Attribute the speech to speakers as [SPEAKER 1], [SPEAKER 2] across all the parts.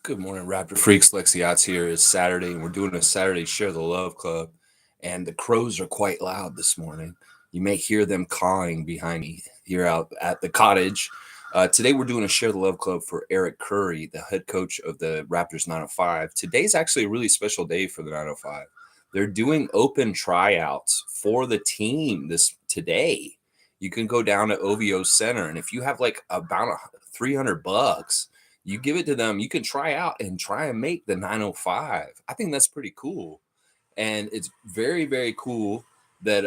[SPEAKER 1] Good morning, Raptor Freaks. Lexiot's here. It's Saturday, and we're doing a Saturday Share the Love Club. And the crows are quite loud this morning. You may hear them cawing behind me here out at the cottage. Today, we're doing a Share the Love Club for Eric Khoury, the head coach of the Raptors 905. Today's actually a really special day for the 905. They're doing open tryouts for the team today. You can go down to OVO Center, and if you have like about $300, you give it to them. You can try out and try and make the 905. I think that's pretty cool. And it's very, very cool that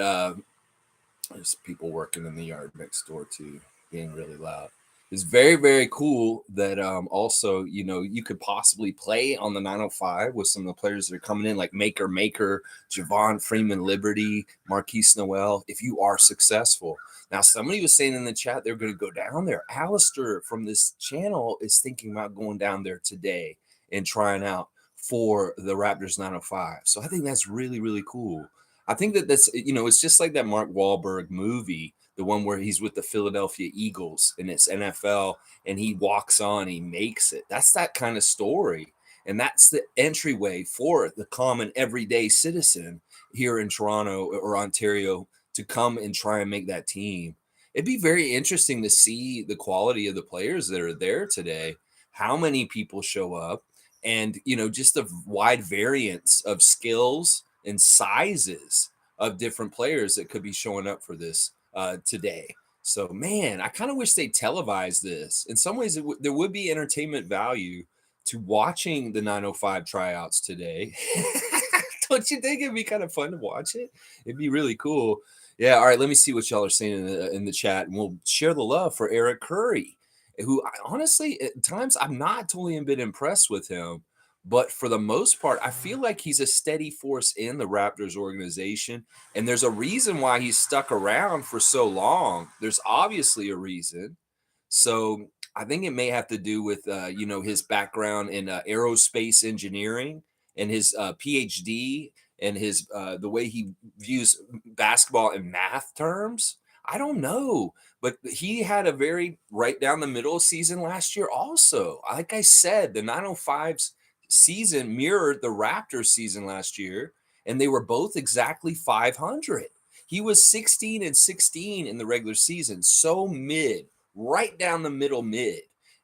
[SPEAKER 1] there's people working in the yard next door too, being really loud. It's very, very cool that also, you could possibly play on the 905 with some of the players that are coming in, like Makur Maker, Javon Freeman Liberty, Marquise Noel, if you are successful. Now, somebody was saying in the chat they're going to go down there. Alistair from this channel is thinking about going down there today and trying out for the Raptors 905. So I think that's really, really cool. I think that's, it's just like that Mark Wahlberg movie, the one where he's with the Philadelphia Eagles and it's NFL and he walks on, he makes it. That's that kind of story. And that's the entryway for the common everyday citizen here in Toronto or Ontario to come and try and make that team. It'd be very interesting to see the quality of the players that are there today, how many people show up, and, just the wide variance of skills and sizes of different players that could be showing up for this today. So, man, I kind of wish they televised this. In some ways, there would be entertainment value to watching the 905 tryouts today. Don't you think it'd be kind of fun to watch it? It'd be really cool. Yeah, all right, let me see what y'all are saying in the chat, and we'll share the love for Eric Khoury, who honestly, at times, I've not totally been impressed with him. But for the most part, I feel like he's a steady force in the Raptors organization. And there's a reason why he's stuck around for so long. There's obviously a reason. So I think it may have to do with, his background in aerospace engineering and his PhD and his the way he views basketball in math terms. I don't know. But he had a very right down the middle season last year also. Like I said, the 905's season mirrored the Raptors season last year, and they were both exactly 500. He was 16-16 in the regular season, so mid, right down the middle mid.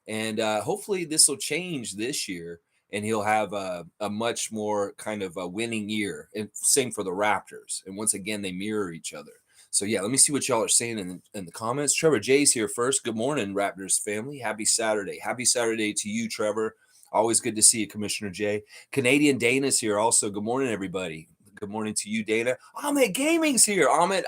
[SPEAKER 1] And hopefully this will change this year, and he'll have a much more kind of a winning year. And same for the Raptors. And once again, they mirror each other. So, yeah, let me see what y'all are saying in the comments. Trevor Jay's here first. Good morning, Raptors family. Happy Saturday. Happy Saturday to you, Trevor. Always good to see you, Commissioner Jay. Canadian Dana's here also. Good morning, everybody. Good morning to you, Dana. Ahmed Gaming's here. Ahmed,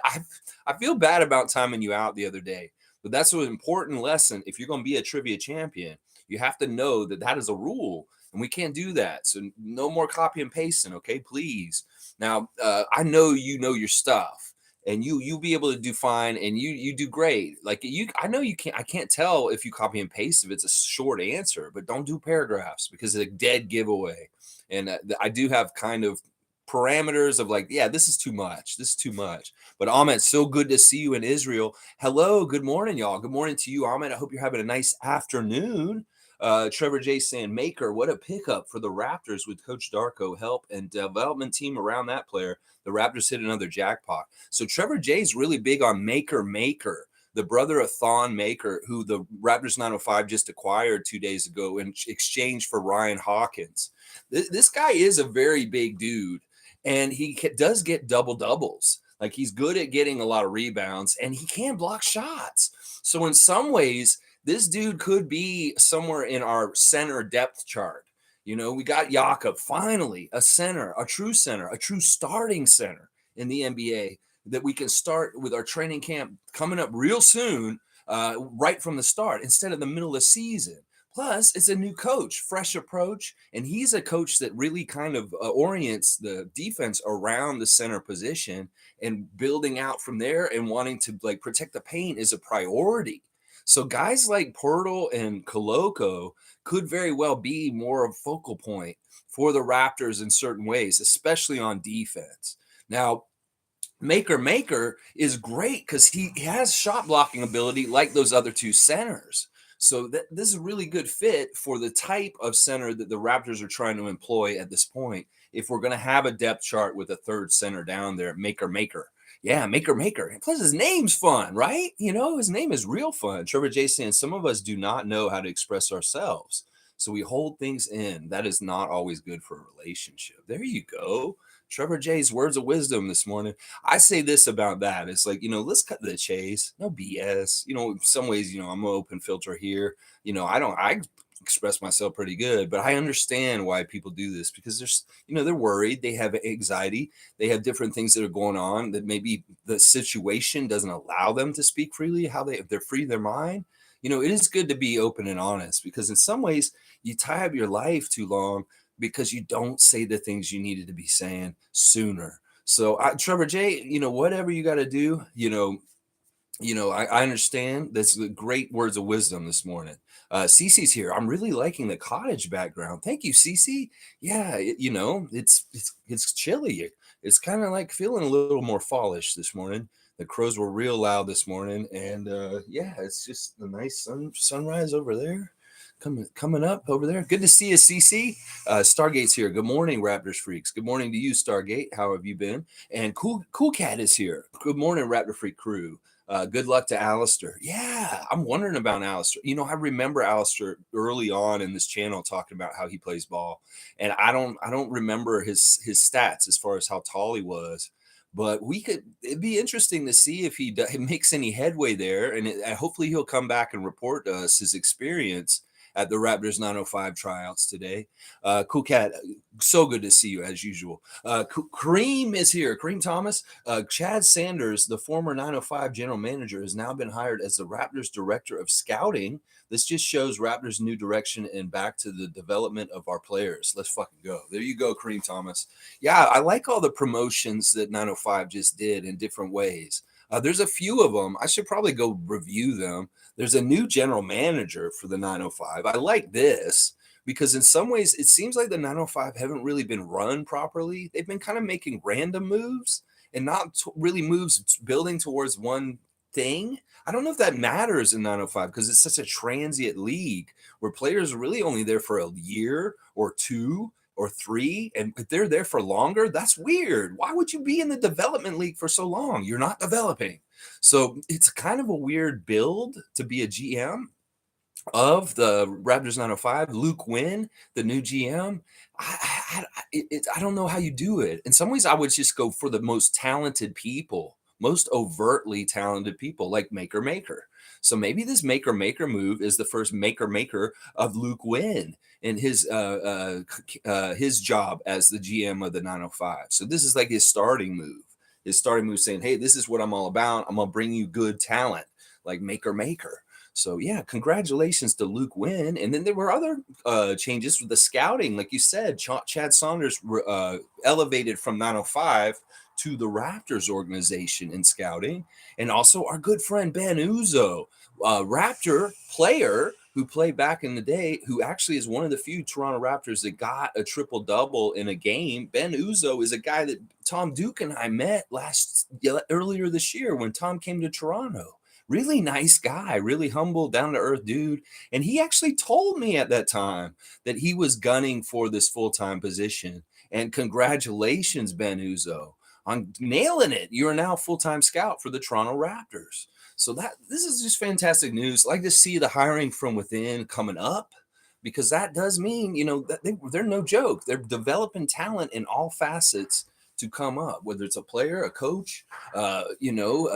[SPEAKER 1] I feel bad about timing you out the other day, but that's an important lesson. If you're going to be a trivia champion, you have to know that is a rule, and we can't do that. So no more copy and pasting, okay? Please. Now, I know you know your stuff. And you'll be able to do fine, and you do great. Like I know you can't. I can't tell if you copy and paste if it's a short answer, but don't do paragraphs because it's a dead giveaway. And I do have kind of parameters of like, yeah, this is too much. This is too much. But Ahmed, so good to see you in Israel. Hello, good morning, y'all. Good morning to you, Ahmed. I hope you're having a nice afternoon. Trevor J saying, Maker, what a pickup for the Raptors with Coach Darko help and development team around that player. The Raptors hit another jackpot. So Trevor J is really big on Maker, the brother of Thon Maker, who the Raptors 905 just acquired 2 days ago in exchange for Ryan Hawkins. This guy is a very big dude, and he does get double-doubles. Like, he's good at getting a lot of rebounds, and he can block shots. So in some ways, this dude could be somewhere in our center depth chart. We got Jakob, finally, a center, a true starting center in the NBA that we can start with our training camp coming up real soon, right from the start, instead of the middle of the season. Plus, it's a new coach, fresh approach, and he's a coach that really kind of orients the defense around the center position and building out from there and wanting to protect the paint is a priority. So guys like Pirtle and Koloko could very well be more of a focal point for the Raptors in certain ways, especially on defense. Now, Maker is great because he has shot blocking ability like those other two centers. So this is a really good fit for the type of center that the Raptors are trying to employ at this point. If we're going to have a depth chart with a third center down there, Maker Maker. Yeah, Maker Maker. And plus, his name's fun, right? His name is real fun. Trevor J saying, some of us do not know how to express ourselves. So we hold things in. That is not always good for a relationship. There you go. Trevor J's words of wisdom this morning. I say this about that. It's like, let's cut to the chase. No BS. In some ways, I'm an open filter here. I express myself pretty good, but I understand why people do this because they're worried. They have anxiety. They have different things that are going on that maybe the situation doesn't allow them to speak freely, if they're free their mind. It is good to be open and honest because in some ways you tie up your life too long because you don't say the things you needed to be saying sooner. So, Trevor J, whatever you got to do, I understand. That's great words of wisdom this morning. Cece's here. I'm really liking the cottage background. Thank you, Cece. Yeah, it's chilly. It's kind of like feeling a little more fallish this morning. The crows were real loud this morning, and it's just a nice sunrise over there. Coming up over there. Good to see you, CC. Stargate's here. Good morning, Raptors freaks. Good morning to you, Stargate. How have you been? And Cool Cat is here. Good morning, Raptor Freak crew. Good luck to Alistair. Yeah, I'm wondering about Alistair. I remember Alistair early on in this channel talking about how he plays ball, and I don't remember his stats as far as how tall he was. But it'd be interesting to see if he makes any headway there, and hopefully he'll come back and report to us his experience at the Raptors 905 tryouts today. Cool Cat, so good to see you as usual. Kareem is here. Kareem Thomas. Chad Sanders, the former 905 general manager, has now been hired as the Raptors director of scouting. This just shows Raptors' new direction and back to the development of our players. Let's fucking go. There you go, Kareem Thomas. Yeah, I like all the promotions that 905 just did in different ways. There's a few of them. I should probably go review them. There's a new general manager for the 905. I like this because in some ways it seems like the 905 haven't really been run properly. They've been kind of making random moves and not really moves building towards one thing. I don't know if that matters in 905 because it's such a transient league where players are really only there for a year or two or three, and if they're there for longer, that's weird. Why would you be in the development league for so long? You're not developing. So it's kind of a weird build to be a GM of the Raptors 905. Luke Winn, the new GM. I don't know how you do it. In some ways, I would just go for the most talented people, most overtly talented people like Maker Maker. So maybe this Maker Maker move is the first Maker Maker of Luke Winn and his job as the GM of the 905. So this is like his starting move. His starting move saying, hey, this is what I'm all about. I'm going to bring you good talent like Maker Maker. So, yeah, congratulations to Luke Winn. And then there were other changes with the scouting. Like you said, Chad Saunders elevated from 905 to the Raptors organization in scouting. And also our good friend Ben Uzoh, Raptor player who played back in the day, who actually is one of the few Toronto Raptors that got a triple-double in a game. Ben Uzoh is a guy that Tom Duke and I met earlier this year when Tom came to Toronto. Really nice guy, really humble, down-to-earth dude. And he actually told me at that time that he was gunning for this full-time position. And congratulations, Ben Uzoh, on nailing it. You are now a full-time scout for the Toronto Raptors. So this is just fantastic news. I like to see the hiring from within coming up because that does mean, that they're no joke. They're developing talent in all facets to come up, whether it's a player, a coach, a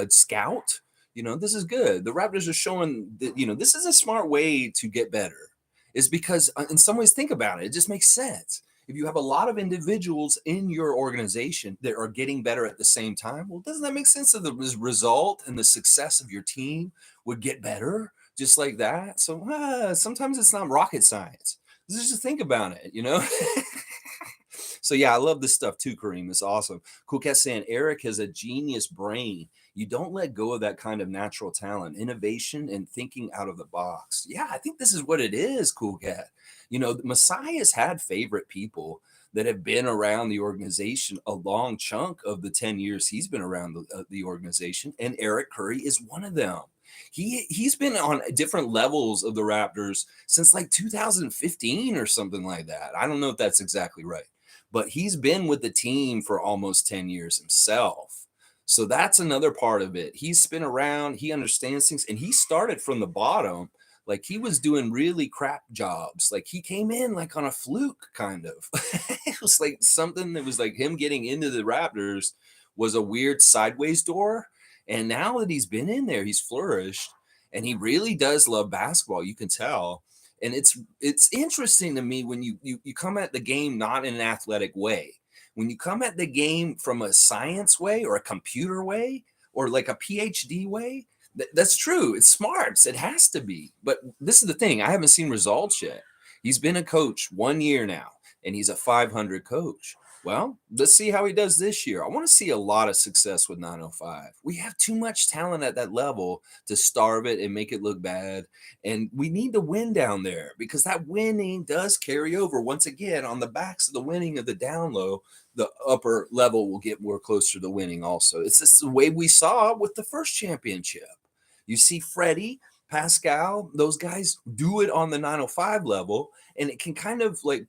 [SPEAKER 1] scout. This is good. The Raptors are showing that, this is a smart way to get better. Is because in some ways, think about it. It just makes sense. If you have a lot of individuals in your organization that are getting better at the same time, well, doesn't that make sense that the result and the success of your team would get better just like that? So sometimes it's not rocket science. Just think about it, So, yeah, I love this stuff too, Kareem. It's awesome. Cool Cat saying Eric has a genius brain. You don't let go of that kind of natural talent, innovation, and thinking out of the box. Yeah, I think this is what it is, Cool Cat. Messiah's had favorite people that have been around the organization a long chunk of the 10 years he's been around the organization, and Eric Khoury is one of them. He's been on different levels of the Raptors since like 2015 or something like that. I don't know if that's exactly right, but he's been with the team for almost 10 years himself. So that's another part of it. He's been around, he understands things, and he started from the bottom. Like he was doing really crap jobs. Like he came in like on a fluke, kind of. It was like something that was like him getting into the Raptors was a weird sideways door. And now that he's been in there, he's flourished, and he really does love basketball. You can tell. And it's interesting to me when you come at the game not in an athletic way. When you come at the game from a science way or a computer way or like a PhD way, that's true. It's smarts. It has to be. But this is the thing. I haven't seen results yet. He's been a coach 1 year now, and he's a 500 coach. Well, let's see how he does this year. I want to see a lot of success with 905. We have too much talent at that level to starve it and make it look bad. And we need to win down there because that winning does carry over. Once again, on the backs of the winning of the down low, the upper level will get more closer to winning also. It's just the way we saw with the first championship. You see Freddie, Pascal, those guys do it on the 905 level, and it can kind of like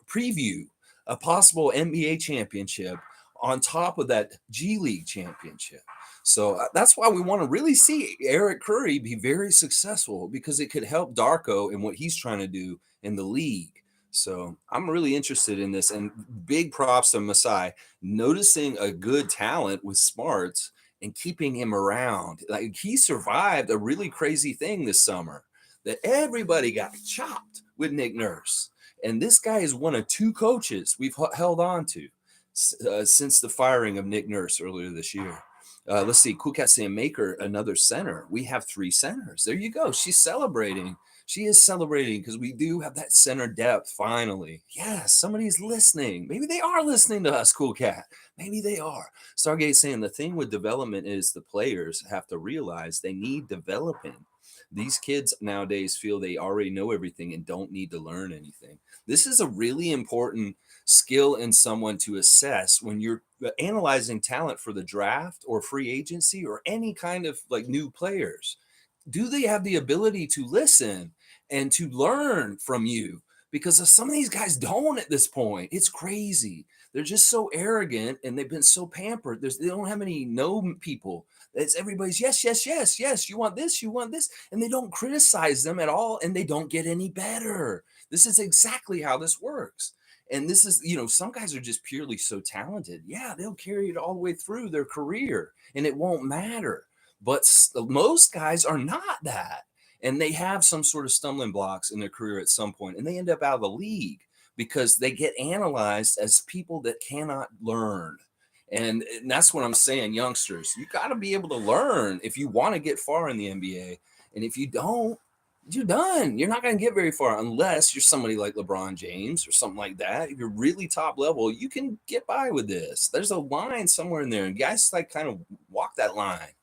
[SPEAKER 1] preview a possible NBA championship on top of that G League championship. So that's why we want to really see Eric Khoury be very successful, because it could help Darko in what he's trying to do in the league. So I'm really interested in this, and big props to Masai noticing a good talent with smarts and keeping him around. Like he survived a really crazy thing this summer that everybody got chopped with Nick Nurse. And this guy is one of two coaches we've held on to since the firing of Nick Nurse earlier this year. Let's see, Makur Maker, another center. We have 3 centers. There you go. She's celebrating. She is celebrating because we do have that center depth finally. Yes, somebody's listening. Maybe they are listening to us, Cool Cat. Maybe they are. Stargate saying the thing with development is the players have to realize they need developing. These kids nowadays feel they already know everything and don't need to learn anything. This is a really important skill in someone to assess when you're analyzing talent for the draft or free agency or any kind of like new players. Do they have the ability to listen and to learn from you? Because some of these guys don't at this point. It's crazy. They're just so arrogant and they've been so pampered. They don't have any no people. It's everybody's yes, yes, yes, yes. You want this, you want this. And they don't criticize them at all, and they don't get any better. This is exactly how this works. And this is, some guys are just purely so talented. Yeah, they'll carry it all the way through their career and it won't matter. But most guys are not that. And they have some sort of stumbling blocks in their career at some point, and they end up out of the league because they get analyzed as people that cannot learn. And that's what I'm saying, youngsters. You got to be able to learn if you want to get far in the NBA. And if you don't, you're done. You're not going to get very far unless you're somebody like LeBron James or something like that. If you're really top level, you can get by with this. There's a line somewhere in there, and guys like kind of walk that line.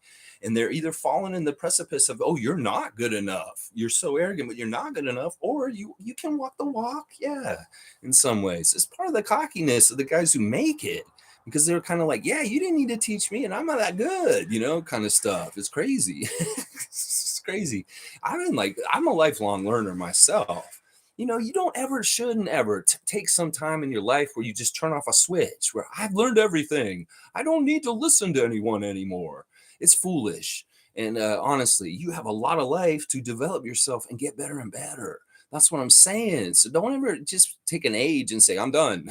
[SPEAKER 1] And they're either falling in the precipice of, oh, you're not good enough. You're so arrogant, but you're not good enough. Or you can walk the walk. Yeah, in some ways. It's part of the cockiness of the guys who make it, because they're kind of like, yeah, you didn't need to teach me, and I'm not that good, kind of stuff. It's crazy. It's crazy. I'm a lifelong learner myself. You shouldn't ever take some time in your life where you just turn off a switch where I've learned everything. I don't need to listen to anyone anymore. It's foolish. And honestly, you have a lot of life to develop yourself and get better and better. That's what I'm saying. So don't ever just take an age and say, I'm done.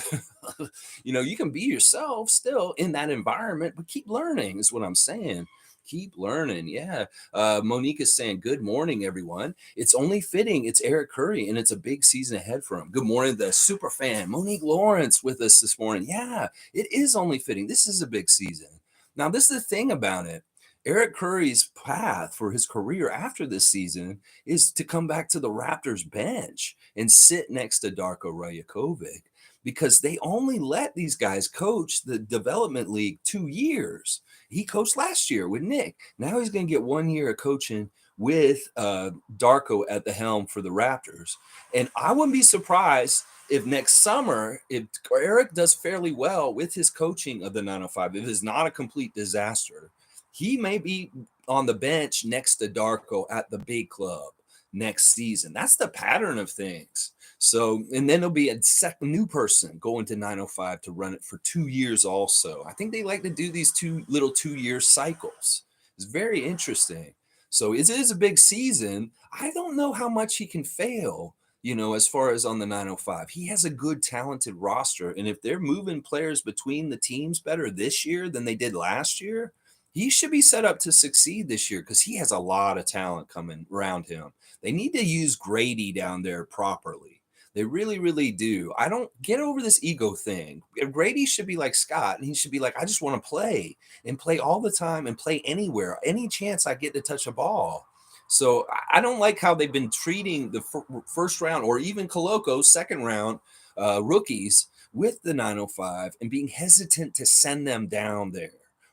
[SPEAKER 1] You can be yourself still in that environment, but keep learning is what I'm saying. Keep learning. Yeah. Monique is saying, good morning, everyone. It's only fitting. It's Eric Khoury, and it's a big season ahead for him. Good morning, the super fan, Monique Lawrence, with us this morning. Yeah, it is only fitting. This is a big season. Now, this is the thing about it. Eric Khoury's path for his career after this season is to come back to the Raptors bench and sit next to Darko Rajakovic, because they only let these guys coach the development league 2 years. He coached last year with Nick. Now he's going to get 1 year of coaching with Darko at the helm for the Raptors. And I wouldn't be surprised if next summer, if Eric does fairly well with his coaching of the 905, if it's not a complete disaster, He may be on the bench next to Darko at the big club next season. That's the pattern of things. So, and then there'll be a second new person going to 905 to run it for 2 years also. I think they like to do these 2 year cycles. It's very interesting. So it is a big season. I don't know how much he can fail, as far as on the 905. He has a good, talented roster. And if they're moving players between the teams better this year than they did last year, he should be set up to succeed this year because he has a lot of talent coming around him. They need to use Grady down there properly. They really, really do. I don't get over this ego thing. Grady should be like Scott, and he should be like, I just want to play and play all the time and play anywhere, any chance I get to touch a ball. So I don't like how they've been treating the first round or even Coloco's second round rookies with the 905 and being hesitant to send them down there.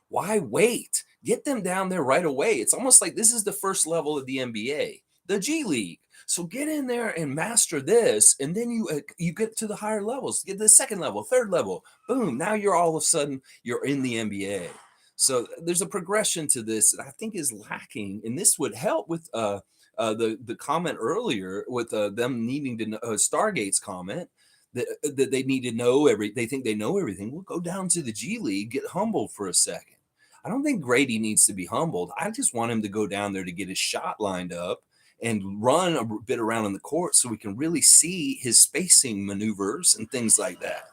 [SPEAKER 1] Why wait? Get them down there right away. It's almost like this is the first level of the NBA, the G League. So get in there and master this, and then you get to the higher levels. Get to the second level, third level. Boom! Now you're all of a sudden you're in the NBA. So there's a progression to this that I think is lacking, and this would help with the comment earlier with them needing to know, Stargate's comment that they need to know they think they know everything. We'll go down to the G League, get humbled for a second. I don't think Grady needs to be humbled. I just want him to go down there to get his shot lined up and run a bit around in the court so we can really see his spacing maneuvers and things like that.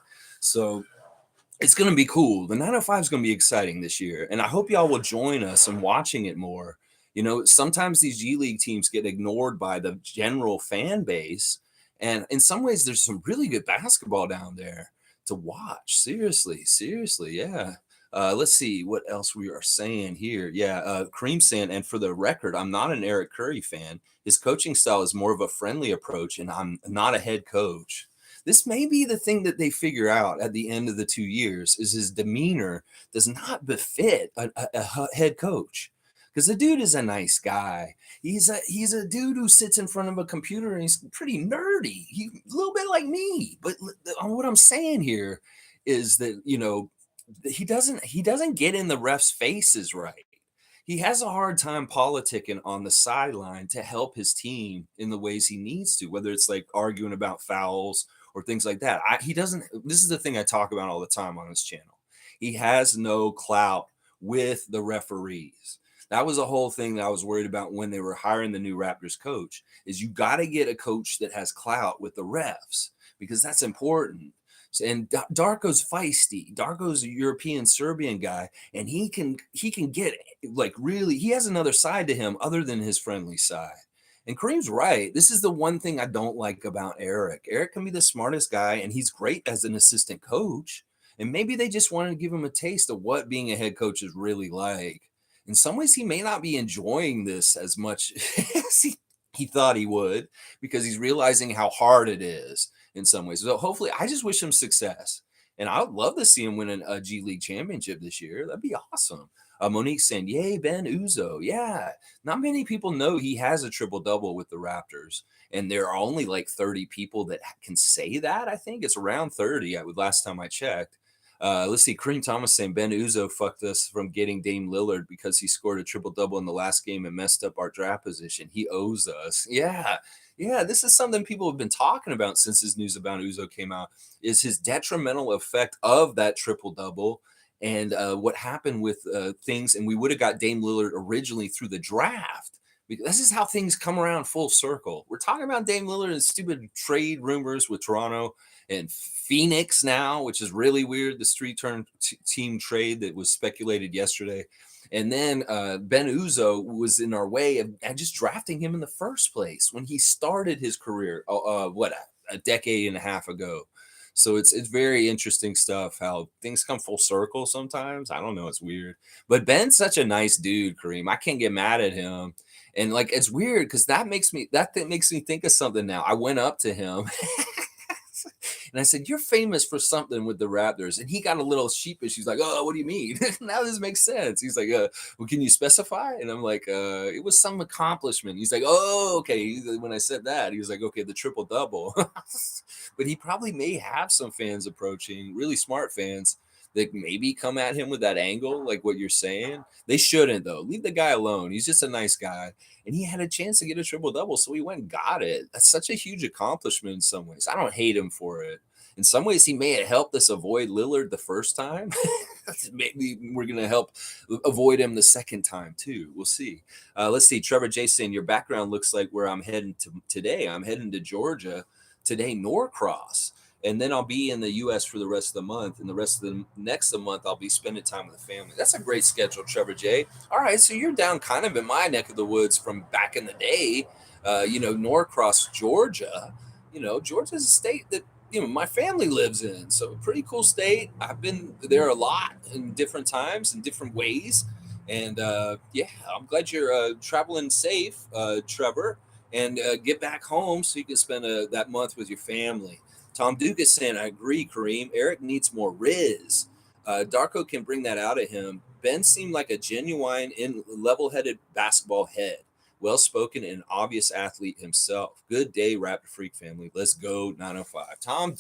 [SPEAKER 1] So it's going to be cool. The 905 is going to be exciting this year. And I hope y'all will join us in watching it more. Sometimes these G League teams get ignored by the general fan base. And in some ways, there's some really good basketball down there to watch. Seriously. Yeah. Let's see what else we are saying here. Yeah. Cream saying, and for the record, I'm not an Eric Curry fan. His coaching style is more of a friendly approach, and I'm not a head coach. This may be the thing that they figure out at the end of the 2 years is his demeanor does not befit a head coach. Because the dude is a nice guy. He's a dude who sits in front of a computer and he's pretty nerdy. He's a little bit like me. But what I'm saying here is that he doesn't get in the refs' faces right. He has a hard time politicking on the sideline to help his team in the ways he needs to, whether it's like arguing about fouls or things like that. He doesn't. This is the thing I talk about all the time on this channel. He has no clout with the referees. That was a whole thing that I was worried about when they were hiring the new Raptors coach, is you got to get a coach that has clout with the refs because that's important. And Darko's feisty. Darko's a European Serbian guy, and he can get like really. He has another side to him other than his friendly side. And Kareem's right. This is the one thing I don't like about Eric. Eric can be the smartest guy, and he's great as an assistant coach. And maybe they just wanted to give him a taste of what being a head coach is really like. In some ways, he may not be enjoying this as much as he thought he would, because he's realizing how hard it is in some ways. So hopefully, I just wish him success. And I would love to see him win a G League championship this year. That'd be awesome. Monique saying, yay, Ben Uzoh. Yeah, not many people know he has a triple-double with the Raptors. And there are only like 30 people that can say that, I think. It's around 30, last time I checked. Let's see, Kareem Thomas saying Ben Uzoh fucked us from getting Dame Lillard because he scored a triple-double in the last game and messed up our draft position. He owes us. Yeah, this is something people have been talking about since his news about Uzoh came out, is his detrimental effect of that triple-double and what happened with things. And we would have got Dame Lillard originally through the draft. This is how things come around full circle. We're talking about Dame Lillard and stupid trade rumors with Toronto and Phoenix now, which is really weird. The three-turn team trade that was speculated yesterday. And then Ben Uzoh was in our way of just drafting him in the first place when he started his career, a decade and a half ago. So it's very interesting stuff, how things come full circle sometimes. I don't know. It's weird. But Ben's such a nice dude, Kareem. I can't get mad at him. And like, it's weird because that makes me think of something now. I went up to him and I said, you're famous for something with the Raptors. And he got a little sheepish. He's like, oh, what do you mean? Now this makes sense. He's like, well, can you specify? And I'm like, it was some accomplishment. He's like, oh, okay. When I said that, he was like, okay, the triple-double. But he probably may have some fans approaching, really smart fans, that maybe come at him with that angle, like what you're saying. They shouldn't, though. Leave the guy alone. He's just a nice guy. And he had a chance to get a triple double, so he went and got it. That's such a huge accomplishment in some ways. I don't hate him for it. In some ways, he may have helped us avoid Lillard the first time. Maybe we're going to help avoid him the second time, too. We'll see. Let's see. Trevor Jason, your background looks like where I'm heading to today. I'm heading to Georgia today, Norcross. And then I'll be in the U.S. for the rest of the month. And the rest of the next month, I'll be spending time with the family. That's a great schedule, Trevor J. All right, so you're down kind of in my neck of the woods from back in the day, Norcross, Georgia. Georgia's a state that, my family lives in. So a pretty cool state. I've been there a lot in different times in different ways. And I'm glad you're traveling safe, Trevor, and get back home so you can spend that month with your family. Tom Duke is saying, I agree, Kareem. Eric needs more Riz. Darko can bring that out of him. Ben seemed like a genuine and level-headed basketball head. Well-spoken and obvious athlete himself. Good day, Raptor Freak family. Let's go, 905. Tom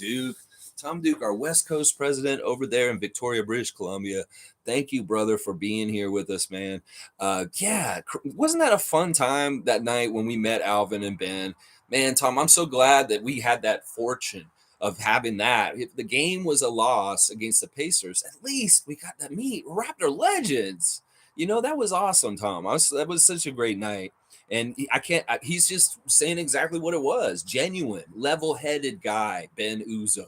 [SPEAKER 1] Duke, our West Coast president over there in Victoria, British Columbia. Thank you, brother, for being here with us, man. Wasn't that a fun time that night when we met Alvin and Ben? Man, Tom, I'm so glad that we had that fortune of having that. If the game was a loss against the Pacers, at least we got to meet Raptor legends. That was awesome, Tom. That was such a great night. And he's just saying exactly what it was. Genuine, level-headed guy, Ben Uzoh.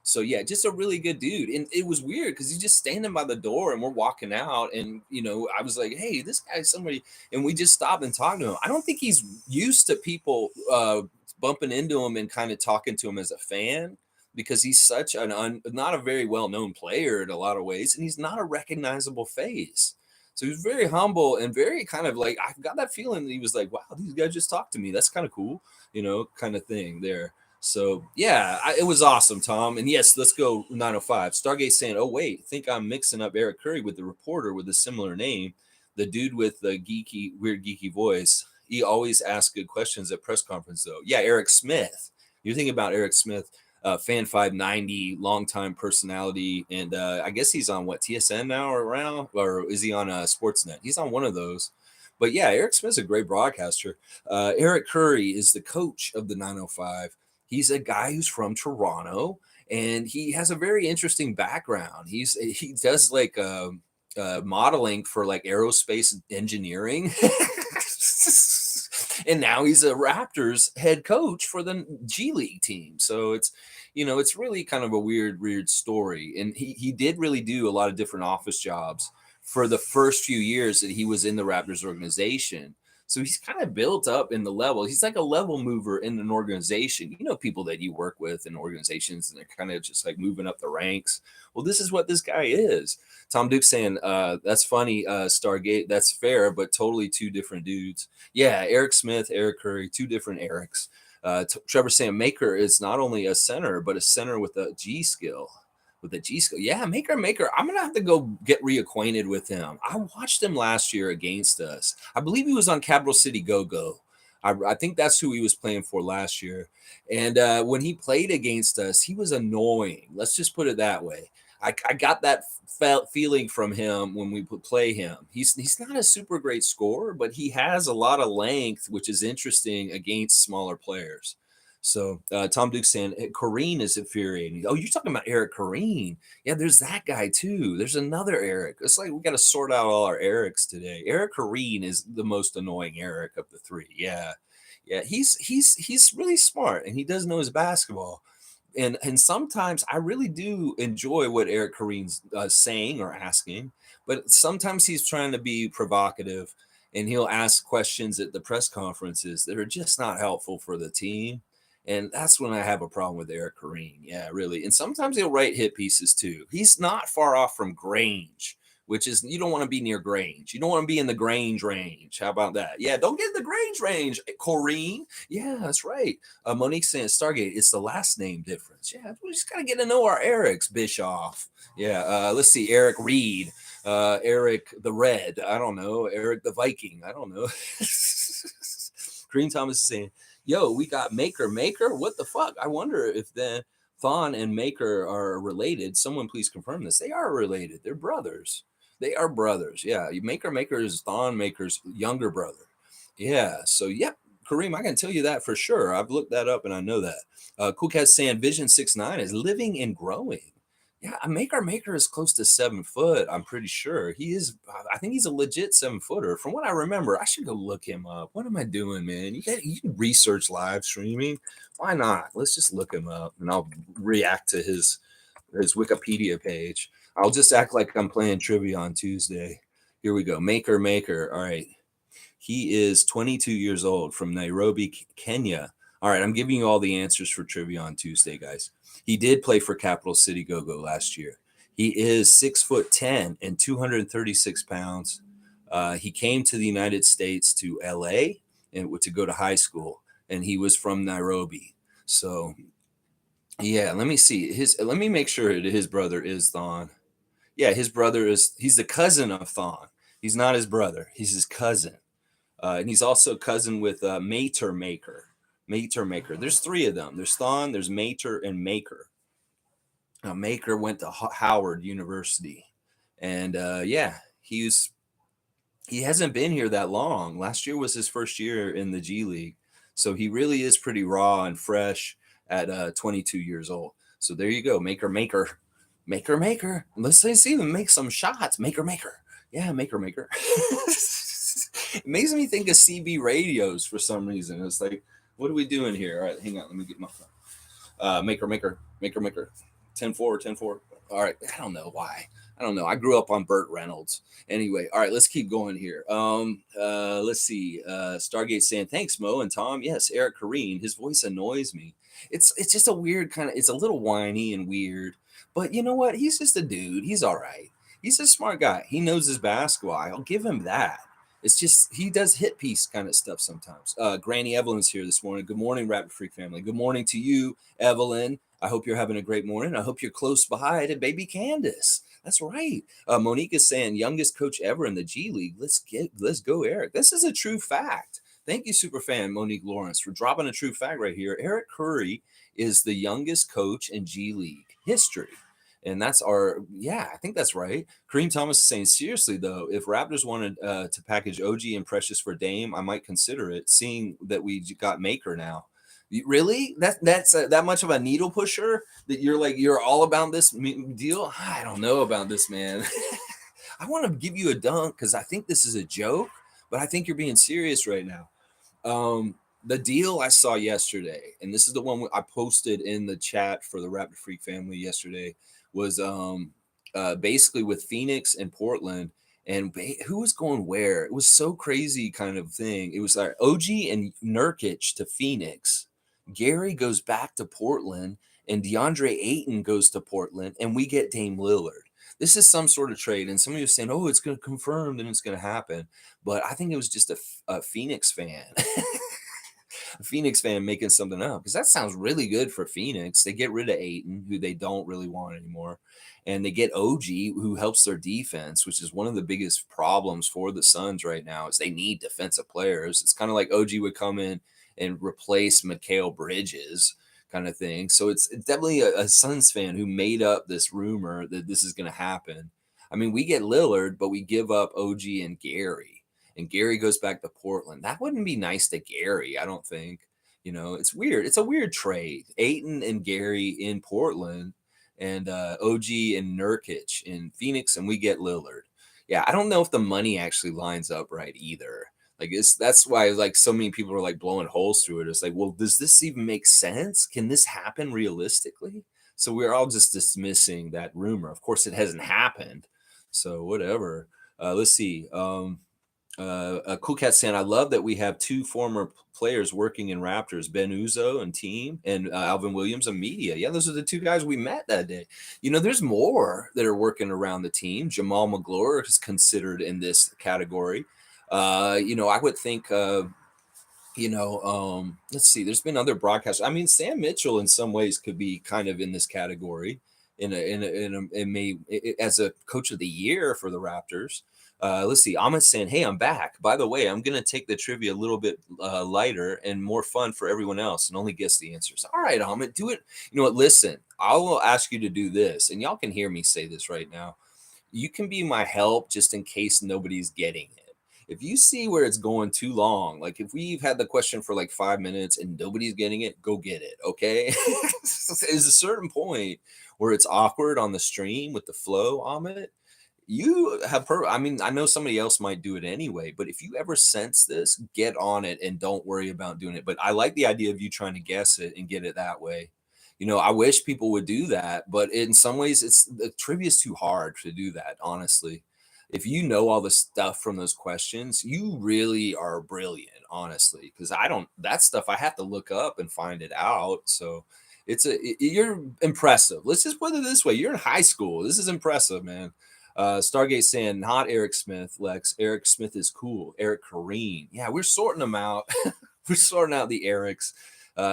[SPEAKER 1] So, yeah, just a really good dude. And it was weird because he's just standing by the door and we're walking out. And, I was like, hey, this guy's somebody. And we just stopped and talked to him. I don't think he's used to people bumping into him and kind of talking to him as a fan, because he's such not a very well-known player in a lot of ways. And he's not a recognizable face. So he was very humble and very kind of like, I got that feeling that he was like, wow, these guys just talked to me. That's kind of cool, kind of thing there. So, yeah, it was awesome, Tom. And yes, let's go 905. Stargate saying, oh, wait, think I'm mixing up Eric Khoury with the reporter with a similar name. The dude with the weird geeky voice. He always asks good questions at press conference, though. Yeah, Eric Smith. You're thinking about Eric Smith. Fan 590, longtime personality, and I guess he's on TSN now or is he on Sportsnet? He's on one of those. But yeah, Eric Smith's a great broadcaster. Eric Khoury is the coach of the 905. He's a guy who's from Toronto, and he has a very interesting background. He does like modeling for like aerospace engineering. And now he's a Raptors head coach for the G League team. So it's really kind of a weird story. And he did really do a lot of different office jobs for the first few years that he was in the Raptors organization. So he's kind of built up in the level. He's like a level mover in an organization. People that you work with in organizations, and they're kind of just like moving up the ranks. Well, this is what this guy is. Tom Duke saying, that's funny, Stargate. That's fair, but totally two different dudes. Yeah, Eric Smith, Eric Khoury, two different Erics. Trevor saying Maker is not only a center, but a center with a G skill. Yeah, Maker. I'm going to have to go get reacquainted with him. I watched him last year against us. I believe he was on Capital City Go-Go. I think that's who he was playing for last year. And when he played against us, he was annoying. Let's just put it that way. I got that feeling from him when we play him. He's not a super great scorer, but he has a lot of length, which is interesting against smaller players. So Tom Duke saying Kareem is infuriating. Oh, you're talking about Eric Kareem. Yeah, there's that guy too. There's another Eric. It's like we got to sort out all our Erics today. Eric Kareem is the most annoying Eric of the three. Yeah. He's really smart and he does know his basketball. And sometimes I really do enjoy what Eric Kareem's saying or asking, but sometimes he's trying to be provocative and he'll ask questions at the press conferences that are just not helpful for the team. And that's when I have a problem with Eric Kareem. Yeah, really. And sometimes he'll write hit pieces too. He's not far off from Grange, which is, you don't want to be near Grange. You don't want to be in the Grange range. How about that? Yeah, don't get in the Grange range, Kareem. Yeah, that's right. Monique saying Stargate, it's the last name difference. Yeah, we just got to get to know our Erics, Bischoff. Yeah, let's see. Eric Reed, Eric the Red. I don't know. Eric the Viking. I don't know. Green Thomas is saying, yo, we got Maker. What the fuck? I wonder if then Thon and Maker are related. Someone please confirm this. They are related. They're brothers. They are brothers. Yeah. Maker is Thon Maker's younger brother. Yeah. So, yep. Kareem, I can tell you that for sure. I've looked that up and I know that. Cool Cat saying Vision 6'9" is living and growing. Yeah, Maker is close to 7 foot. I'm pretty sure he is. I think he's a legit 7-footer. From what I remember, I should go look him up. What am I doing, man? You can research live streaming. Why not? Let's just look him up, and I'll react to his Wikipedia page. I'll just act like I'm playing trivia on Tuesday. Here we go. Maker. All right. He is 22 years old from Nairobi, Kenya. All right, I'm giving you all the answers for trivia on Tuesday, guys. He did play for Capital City Go-Go last year. He is 6'10" and 236 pounds. He came to the United States to LA and to go to high school, and he was from Nairobi. So, yeah, let me see. Let me make sure that his brother is Thon. Yeah, he's the cousin of Thon. He's not his brother. He's his cousin. And he's also cousin with Mater Maker. There's 3 of them. There's Thon, there's Mater, and Maker. Now, Maker went to Howard University. And yeah, he hasn't been here that long. Last year was his first year in the G League. So he really is pretty raw and fresh at 22 years old. So there you go. Maker. Let's see them make some shots. Maker. Yeah, Maker. It makes me think of CB radios for some reason. It's like, what are we doing here? All right, hang on. Let me get my phone. Maker. 10-4. All right. I don't know why. I grew up on Burt Reynolds. Anyway, all right, let's keep going here. Let's see. Stargate saying, thanks, Mo and Tom. Yes, Eric Kareen. His voice annoys me. It's just a weird kind of, it's a little whiny and weird. But you know what? He's just a dude. He's all right. He's a smart guy. He knows his basketball. I'll give him that. It's just he does hit piece kind of stuff sometimes. Granny Evelyn's here this morning. Good morning, Raptor Freak family. Good morning to you, Evelyn. I hope you're having a great morning. I hope you're close by to baby Candace. That's right. Monique is saying youngest coach ever in the G League. Let's go, Eric. This is a true fact. Thank you, superfan Monique Lawrence, for dropping a true fact right here. Eric Khoury is the youngest coach in G League history. And that's I think that's right. Kareem Thomas is saying, seriously, though, if Raptors wanted to package OG and Precious for Dame, I might consider it, seeing that we got Maker now. Really? That's that much of a needle pusher that you're all about this deal? I don't know about this, man. I want to give you a dunk because I think this is a joke, but I think you're being serious right now. The deal I saw yesterday, and this is the one I posted in the chat for the Raptor Freak family yesterday, was basically with Phoenix and Portland, and who was going where? It was so crazy kind of thing. It was like OG and Nurkic to Phoenix. Gary goes back to Portland, and DeAndre Ayton goes to Portland, and we get Dame Lillard. This is some sort of trade, and somebody was saying, oh, it's going to confirm and it's going to happen. But I think it was just a Phoenix fan. A Phoenix fan making something up, because that sounds really good for Phoenix. They get rid of Ayton, who they don't really want anymore, and they get OG, who helps their defense, which is one of the biggest problems for the Suns right now. Is they need defensive players. It's kind of like OG would come in and replace Mikal Bridges, kind of thing. So it's definitely a Suns fan who made up this rumor that this is going to happen. I mean, we get Lillard, but we give up OG and Gary. And Gary goes back to Portland. That wouldn't be nice to Gary, I don't think. It's weird. It's a weird trade. Ayton and Gary in Portland, and OG and Nurkic in Phoenix, and we get Lillard. Yeah, I don't know if the money actually lines up right either. That's why so many people are blowing holes through it. It's like, well, does this even make sense? Can this happen realistically? So we're all just dismissing that rumor. Of course, it hasn't happened. So whatever. Let's see. Cool Cat saying, I love that we have 2 former players working in Raptors, Ben Uzoh and team, and Alvin Williams and media. Yeah, those are the 2 guys we met that day. There's more that are working around the team. Jamal McGlure is considered in this category. I would think, let's see, there's been other broadcasters. I mean, Sam Mitchell in some ways could be kind of in this category as a coach of the year for the Raptors. Let's see. Ahmed saying, hey, I'm back. By the way, I'm going to take the trivia a little bit lighter and more fun for everyone else and only guess the answers. All right, Ahmed, do it. You know what? Listen, I will ask you to do this, and y'all can hear me say this right now. You can be my help just in case nobody's getting it. If you see where it's going too long, like if we've had the question for like 5 minutes and nobody's getting it, go get it. Okay. There's a certain point where it's awkward on the stream with the flow on it. You have I mean, I know somebody else might do it anyway, but if you ever sense this, get on it and don't worry about doing it. But I like the idea of you trying to guess it and get it that way. I wish people would do that, but in some ways it's the trivia is too hard to do that, honestly. If you know all the stuff from those questions, you really are brilliant, honestly, because I don't that stuff I have to look up and find it out. So you're impressive. Let's just put it this way. You're in high school. This is impressive, man. Stargate saying not Eric Smith, Lex. Eric Smith is cool. Eric Kareem. Yeah, we're sorting them out. We're sorting out the Erics.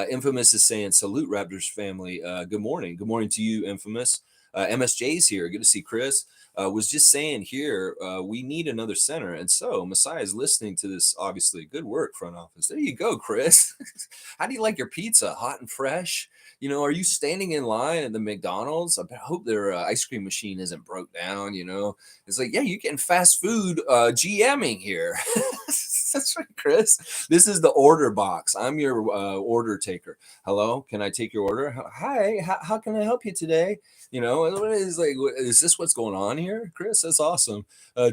[SPEAKER 1] Infamous is saying salute Raptors family. Good morning. Good morning to you, Infamous. MSJ's here. Good to see Chris. Was just saying here, we need another center. And so Messiah is listening to this, obviously. Good work, front office. There you go, Chris. How do you like your pizza? Hot and fresh? Are you standing in line at the McDonald's? I hope their ice cream machine isn't broke down. It's like, yeah, you getting fast food GMing here. That's right, Chris. This is the order box. I'm your order taker. Hello, can I take your order? Hi, how can I help you today? What is like, is this what's going on here, Chris? That's awesome.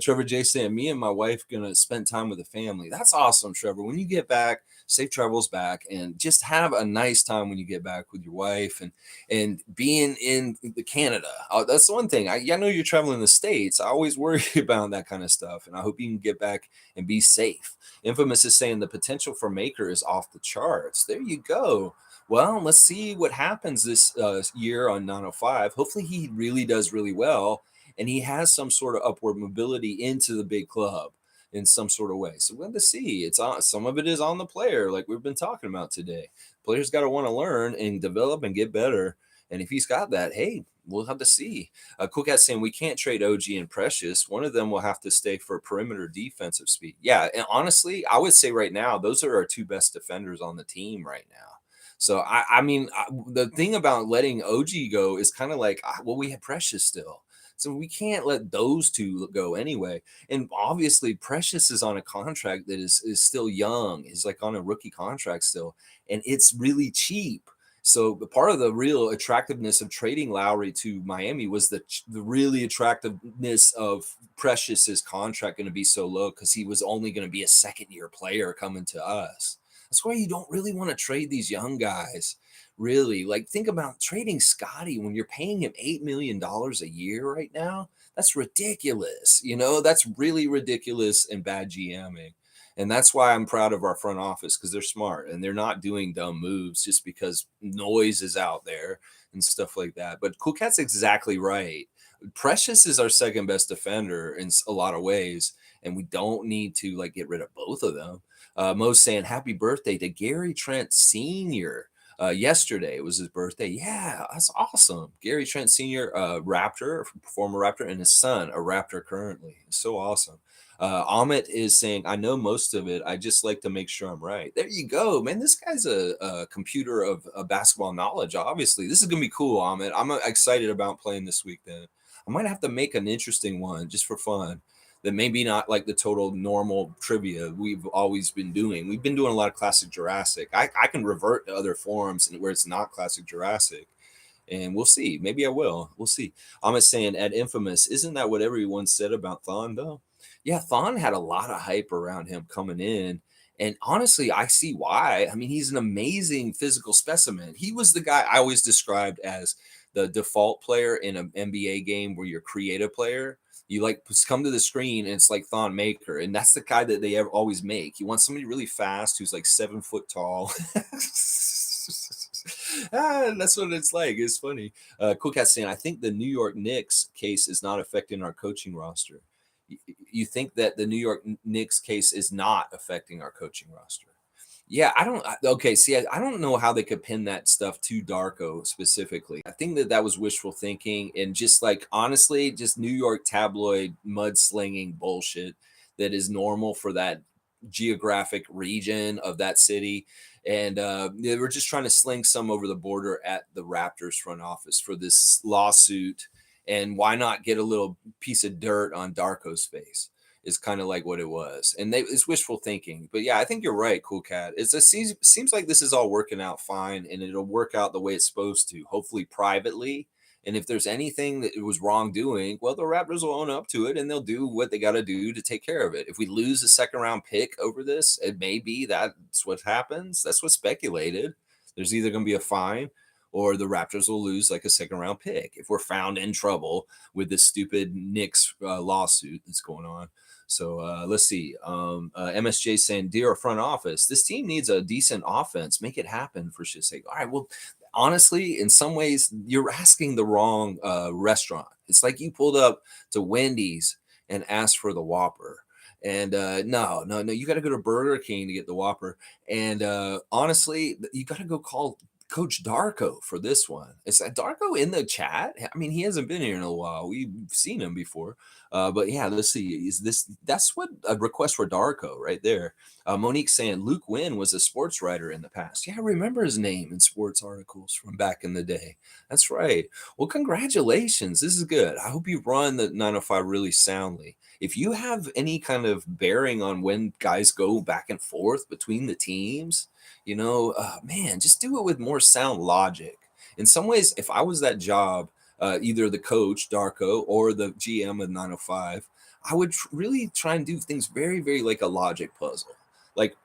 [SPEAKER 1] Trevor J saying, me and my wife gonna spend time with the family. That's awesome, Trevor. When you get back, safe travels back, and just have a nice time when you get back with your wife and being in the Canada. That's the one thing. I know you're traveling the States. I always worry about that kind of stuff, and I hope you can get back and be safe. Infamous is saying the potential for Maker is off the charts. There you go. Well, let's see what happens this year on 905. Hopefully he really does really well, and he has some sort of upward mobility into the big club in some sort of way. So we're going to see. It's on, some of it is on the player, like we've been talking about today. Players got to want to learn and develop and get better. And if he's got that, hey, we'll have to see. Cool Cat saying we can't trade OG and Precious. One of them will have to stay for perimeter defensive speed. Yeah, and honestly, I would say right now those are our two best defenders on the team right now. So I mean, the thing about letting OG go is kind of like, well, we have Precious still. So we can't let those two go anyway. And obviously, Precious is on a contract that is still young. He's like on a rookie contract still, and it's really cheap. So part of the real attractiveness of trading Lowry to Miami was the really attractiveness of Precious's contract going to be so low because he was only going to be a second-year player coming to us. That's why you don't really want to trade these young guys. Really, like think about trading Scotty when you're paying him $8 million a year right now. That's ridiculous. That's really ridiculous and bad GMing. And that's why I'm proud of our front office because they're smart and they're not doing dumb moves just because noise is out there and stuff like that. But Cool Cat's exactly right. Precious is our second best defender in a lot of ways, and we don't need to like get rid of both of them. Mo's saying happy birthday to Gary Trent Sr. Yesterday was his birthday. Yeah, that's awesome. Gary Trent Sr., Raptor, former Raptor, and his son, a Raptor currently. It's so awesome. Amit is saying, I know most of it. I just like to make sure I'm right. There you go, man. This guy's a computer of basketball knowledge, obviously. This is going to be cool, Amit. I'm excited about playing this week then. I might have to make an interesting one just for fun that maybe not like the total normal trivia we've always been doing. We've been doing a lot of classic Jurassic. I can revert to other forums where it's not classic Jurassic. And we'll see. Maybe I will. We'll see. I'm saying at Infamous, isn't that what everyone said about Thon, though? Yeah, Thon had a lot of hype around him coming in. And honestly, I see why. I mean, he's an amazing physical specimen. He was the guy I always described as the default player in an NBA game where you're a creative player. You like come to the screen and it's like Thon Maker. And that's the guy that they always make. You want somebody really fast who's like 7 foot tall. That's what it's like. It's funny. Cool Cat saying, I think the New York Knicks case is not affecting our coaching roster. You think that the New York Knicks case is not affecting our coaching roster? Yeah, I don't. Okay, see, I don't know how they could pin that stuff to Darko specifically. I think that was wishful thinking and just like honestly, just New York tabloid mudslinging bullshit that is normal for that geographic region of that city. And they were just trying to sling some over the border at the Raptors front office for this lawsuit. And why not get a little piece of dirt on Darko's face? Is kind of like what it was, and it's wishful thinking. But yeah, I think you're right, Cool Cat. Seems like this is all working out fine, and it'll work out the way it's supposed to. Hopefully, privately. And if there's anything that it was wrongdoing, well, the Raptors will own up to it, and they'll do what they got to do to take care of it. If we lose a second round pick over this, it may be that's what happens. That's what's speculated. There's either going to be a fine, or the Raptors will lose like a second round pick if we're found in trouble with this stupid Knicks lawsuit that's going on. So let's see. MSJ saying, "Dear front office, this team needs a decent offense. Make it happen for shit's sake." All right. Well, honestly, in some ways, you're asking the wrong restaurant. It's like you pulled up to Wendy's and asked for the Whopper. And no, you got to go to Burger King to get the Whopper. And honestly, you got to go call Coach Darko for this one. Is that Darko in the chat? I mean, he hasn't been here in a while. We've seen him before. But yeah, let's see. That's what a request for Darko right there. Monique saying Luke Winn was a sports writer in the past. Yeah, I remember his name in sports articles from back in the day. That's right. Well, congratulations. This is good. I hope you run the 905 really soundly. If you have any kind of bearing on when guys go back and forth between the teams, man, just do it with more sound logic. In some ways, if I was that job, either the coach, Darko, or the GM of 905, I would really try and do things very, very like a logic puzzle. Like,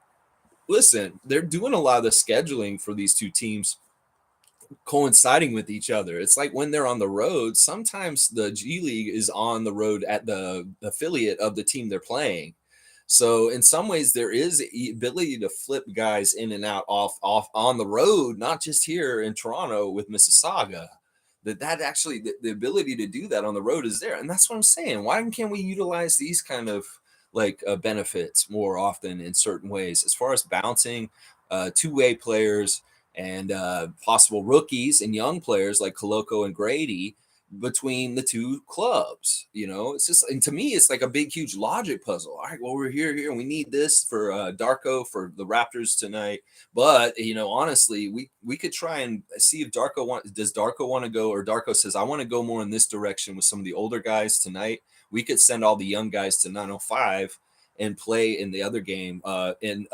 [SPEAKER 1] listen, they're doing a lot of the scheduling for these two teams coinciding with each other. It's like when they're on the road, sometimes the G League is on the road at the affiliate of the team they're playing. So in some ways, there is the ability to flip guys in and out off on the road, not just here in Toronto with Mississauga. That actually the ability to do that on the road is there, and that's what I'm saying. Why can't we utilize these kind of like benefits more often in certain ways, as far as bouncing two-way players and possible rookies and young players like Koloko and Grady between the two clubs? It's just, and to me, it's like a big, huge logic puzzle. All right, well, we're here, and we need this for Darko for the Raptors tonight. But honestly, we could try and see if does Darko want to go, or Darko says, I want to go more in this direction with some of the older guys tonight. We could send all the young guys to 905 and play in the other game in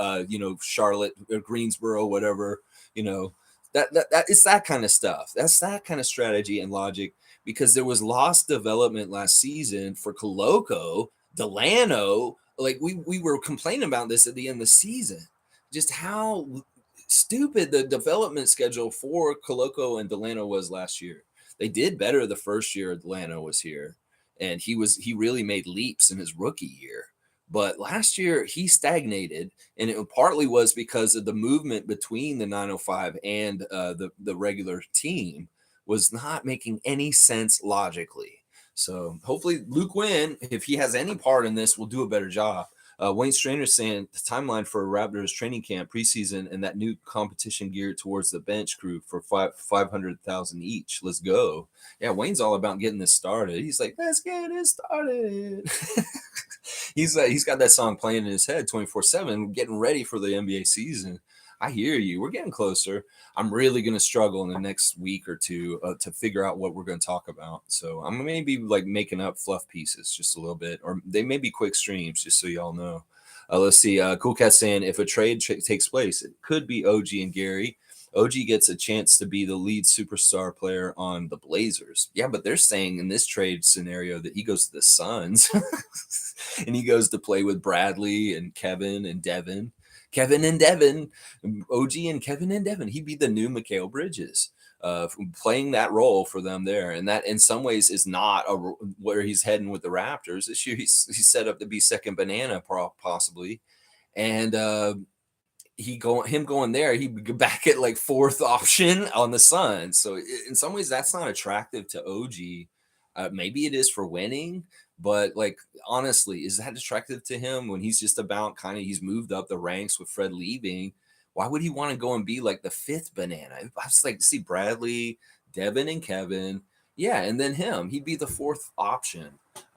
[SPEAKER 1] Charlotte or Greensboro, whatever. That it's that kind of stuff. That's that kind of strategy and logic, because there was lost development last season for Koloko, Delano. Like we were complaining about this at the end of the season, just how stupid the development schedule for Koloko and Delano was last year. They did better the first year Delano was here, and he really made leaps in his rookie year. But last year he stagnated, and it partly was because of the movement between the 905 and the regular team was not making any sense logically. So hopefully Luke Winn, if he has any part in this, will do a better job. Wayne Strainer saying the timeline for Raptors training camp preseason and that new competition geared towards the bench crew for 500,000 each. Let's go. Yeah, Wayne's all about getting this started. He's like, let's get it started. He's got that song playing in his head 24/7, getting ready for the NBA season. I hear you. We're getting closer. I'm really going to struggle in the next week or two to figure out what we're going to talk about. So I'm maybe like making up fluff pieces just a little bit, or they may be quick streams, just so y'all know. Let's see. Cool Cat saying if a trade takes place, it could be OG and Gary. OG gets a chance to be the lead superstar player on the Blazers. Yeah, but they're saying in this trade scenario that he goes to the Suns and he goes to play with Bradley and Kevin and Devin. Kevin and Devin, OG and Kevin and Devin. He'd be the new Mikal Bridges, playing that role for them there. And that in some ways is not where he's heading with the Raptors. This year he's set up to be second banana possibly. And him going there, he'd be back at like fourth option on the Suns. So in some ways that's not attractive to OG. Maybe it is for winning, but like honestly, is that attractive to him when he's just about he's moved up the ranks with Fred leaving? Why would he want to go and be like the fifth banana? I was like, see Bradley, Devin, and Kevin. Yeah, and then him. He'd be the fourth option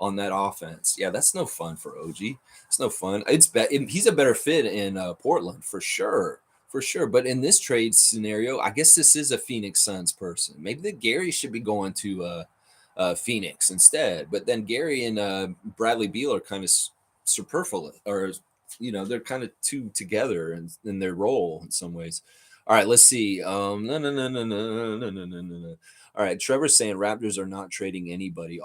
[SPEAKER 1] on that offense. Yeah, that's no fun for OG. It's no fun. He's a better fit in Portland for sure. For sure. But in this trade scenario, I guess this is a Phoenix Suns person. Maybe the Gary should be going to Phoenix instead. But then Gary and Bradley Beal are kind of superfluous, or they're kind of two together in their role in some ways. All right, let's see. No, no, no, no, no, no, no, no, no, no. All right, Trevor's saying Raptors are not trading anybody.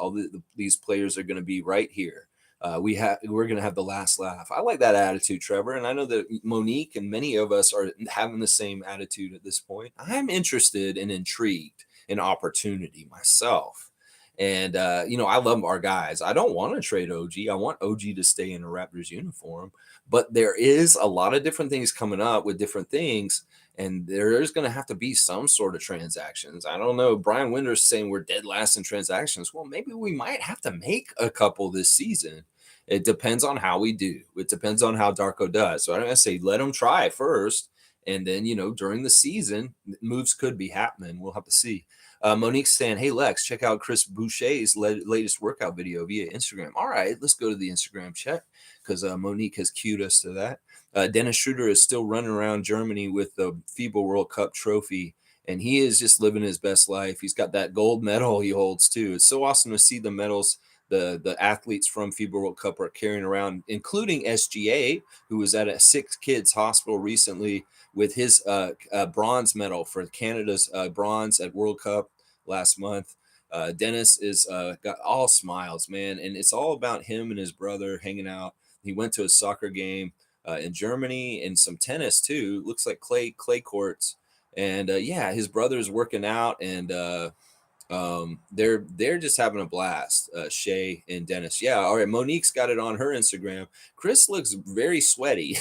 [SPEAKER 1] These players are going to be right here. We're going to have the last laugh. I like that attitude, Trevor, and I know that Monique and many of us are having the same attitude at this point. I'm interested and intrigued in opportunity myself. And I love our guys. I don't want to trade OG. I want OG to stay in a Raptors uniform. But there is a lot of different things coming up with different things, and there is going to have to be some sort of transactions. I don't know. Brian Winter's saying we're dead last in transactions. Well, maybe we might have to make a couple this season. It depends on how we do. It depends on how Darko does. So I'm going to say let him try first, and then during the season, moves could be happening. We'll have to see. Monique's saying, hey, Lex, check out Chris Boucher's latest workout video via Instagram. All right, let's go to the Instagram check because Monique has cued us to that. Dennis Schroeder is still running around Germany with the FIBA World Cup trophy, and he is just living his best life. He's got that gold medal he holds, too. It's so awesome to see the medals the athletes from FIBA World Cup are carrying around, including SGA, who was at a 6 Kids hospital recently with his bronze medal for Canada's bronze at World Cup last month. Dennis is got all smiles, man, and it's all about him and his brother hanging out. He went to a soccer game in Germany and some tennis too. Looks like clay courts, and his brother's working out, and they're just having a blast. Shay and Dennis. Yeah, all right. Monique's got it on her Instagram. Chris looks very sweaty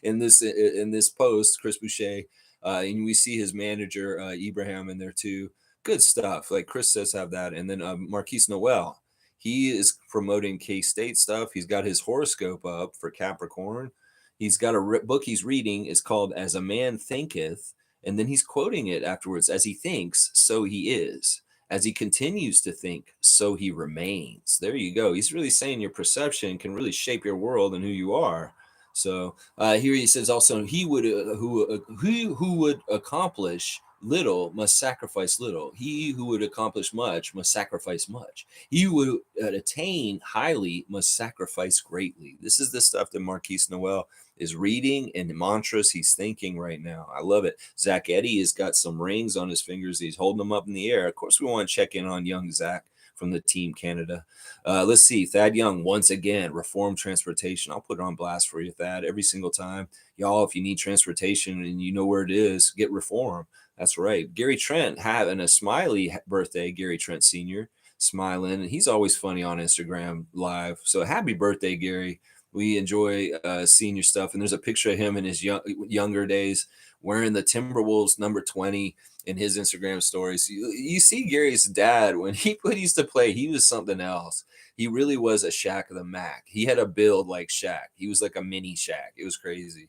[SPEAKER 1] in this post. Chris Boucher, and we see his manager Ibrahim in there too. Good stuff. Like Chris says, have that. And then Marquise Noel. He is promoting K-State stuff. He's got his horoscope up for Capricorn. He's got a book he's reading. It's called As a Man Thinketh. And then he's quoting it afterwards. As he thinks, so he is. As he continues to think, so he remains. There you go. He's really saying your perception can really shape your world and who you are. So here he says also, he would who would accomplish little must sacrifice little. He who would accomplish much must sacrifice much. He who would attain highly must sacrifice greatly. This is the stuff that Marquise Noel is reading and the mantras he's thinking right now. I love it. Zach Eddy has got some rings on his fingers. He's holding them up in the air. Of course, we want to check in on young Zach from the Team Canada. Let's see. Thad Young, once again, reform transportation. I'll put it on blast for you, Thad, every single time. Y'all, if you need transportation and you know where it is, get reform. That's right. Gary Trent having a smiley birthday, Gary Trent Sr., smiling. And he's always funny on Instagram Live. So happy birthday, Gary. We enjoy seeing your stuff. And there's a picture of him in his younger days wearing the Timberwolves number 20 in his Instagram stories. You see Gary's dad, when he used to play, he was something else. He really was a Shaq of the Mac. He had a build like Shaq. He was like a mini Shaq. It was crazy.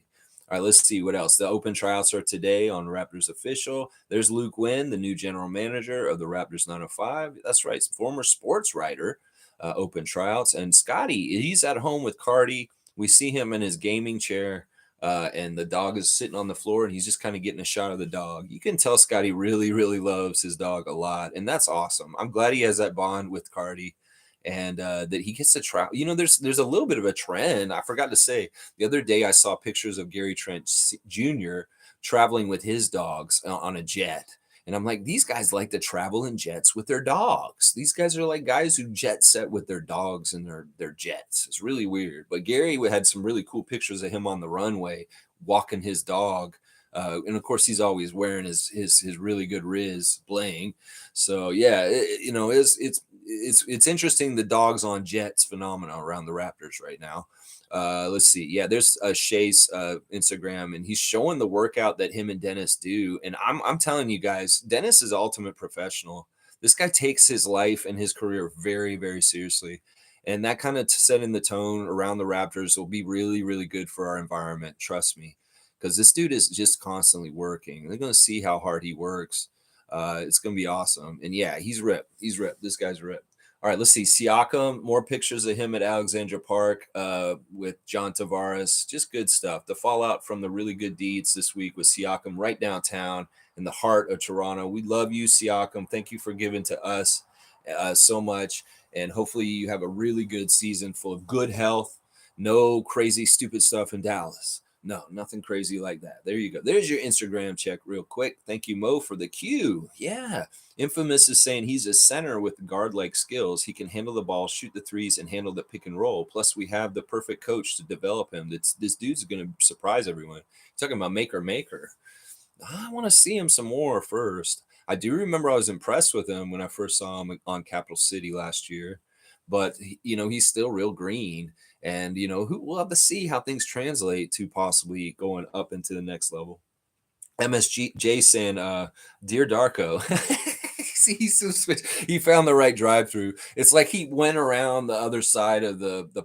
[SPEAKER 1] All right, let's see what else. The open tryouts are today on Raptors Official. There's Luke Winn, the new general manager of the Raptors 905. That's right, former sports writer. Open tryouts. And Scotty, he's at home with Cardi. We see him in his gaming chair, and the dog is sitting on the floor, and he's just kind of getting a shot of the dog. You can tell Scotty really, really loves his dog a lot, and that's awesome. I'm glad he has that bond with Cardi, and that he gets to travel. There's a little bit of a trend. I forgot to say, the other day I saw pictures of Gary Trent Jr. traveling with his dogs on a jet. And I'm like, these guys like to travel in jets with their dogs. These guys are like guys who jet set with their dogs and their jets. It's really weird. But Gary had some really cool pictures of him on the runway walking his dog. And of course, he's always wearing his really good Riz bling. So yeah, it's interesting, the dogs on jets phenomenon around the Raptors right now. Let's see. Yeah, there's Shay's Instagram, and he's showing the workout that him and Dennis do. And I'm telling you guys, Dennis is ultimate professional. This guy takes his life and his career very, very seriously. And that kind of setting the tone around the Raptors will be really, really good for our environment. Trust me, because this dude is just constantly working. They're going to see how hard he works. It's going to be awesome. And yeah, he's ripped. He's ripped. This guy's ripped. All right, let's see. Siakam, more pictures of him at Alexandra Park with John Tavares. Just good stuff. The fallout from the really good deeds this week with Siakam right downtown in the heart of Toronto. We love you, Siakam. Thank you for giving to us so much. And hopefully you have a really good season full of good health. No crazy, stupid stuff in Dallas. No, nothing crazy like that. There you go. There's your Instagram check real quick. Thank you, Mo, for the cue. Yeah. Infamous is saying he's a center with guard-like skills. He can handle the ball, shoot the threes, and handle the pick and roll. Plus, we have the perfect coach to develop him. This dude's going to surprise everyone. Talking about Maker. I want to see him some more first. I do remember I was impressed with him when I first saw him on Capital City last year. But, he's still real green. And, we'll have to see how things translate to possibly going up into the next level. MSG saying, "Dear Darko." See, he found the right drive-through. It's like he went around the other side of the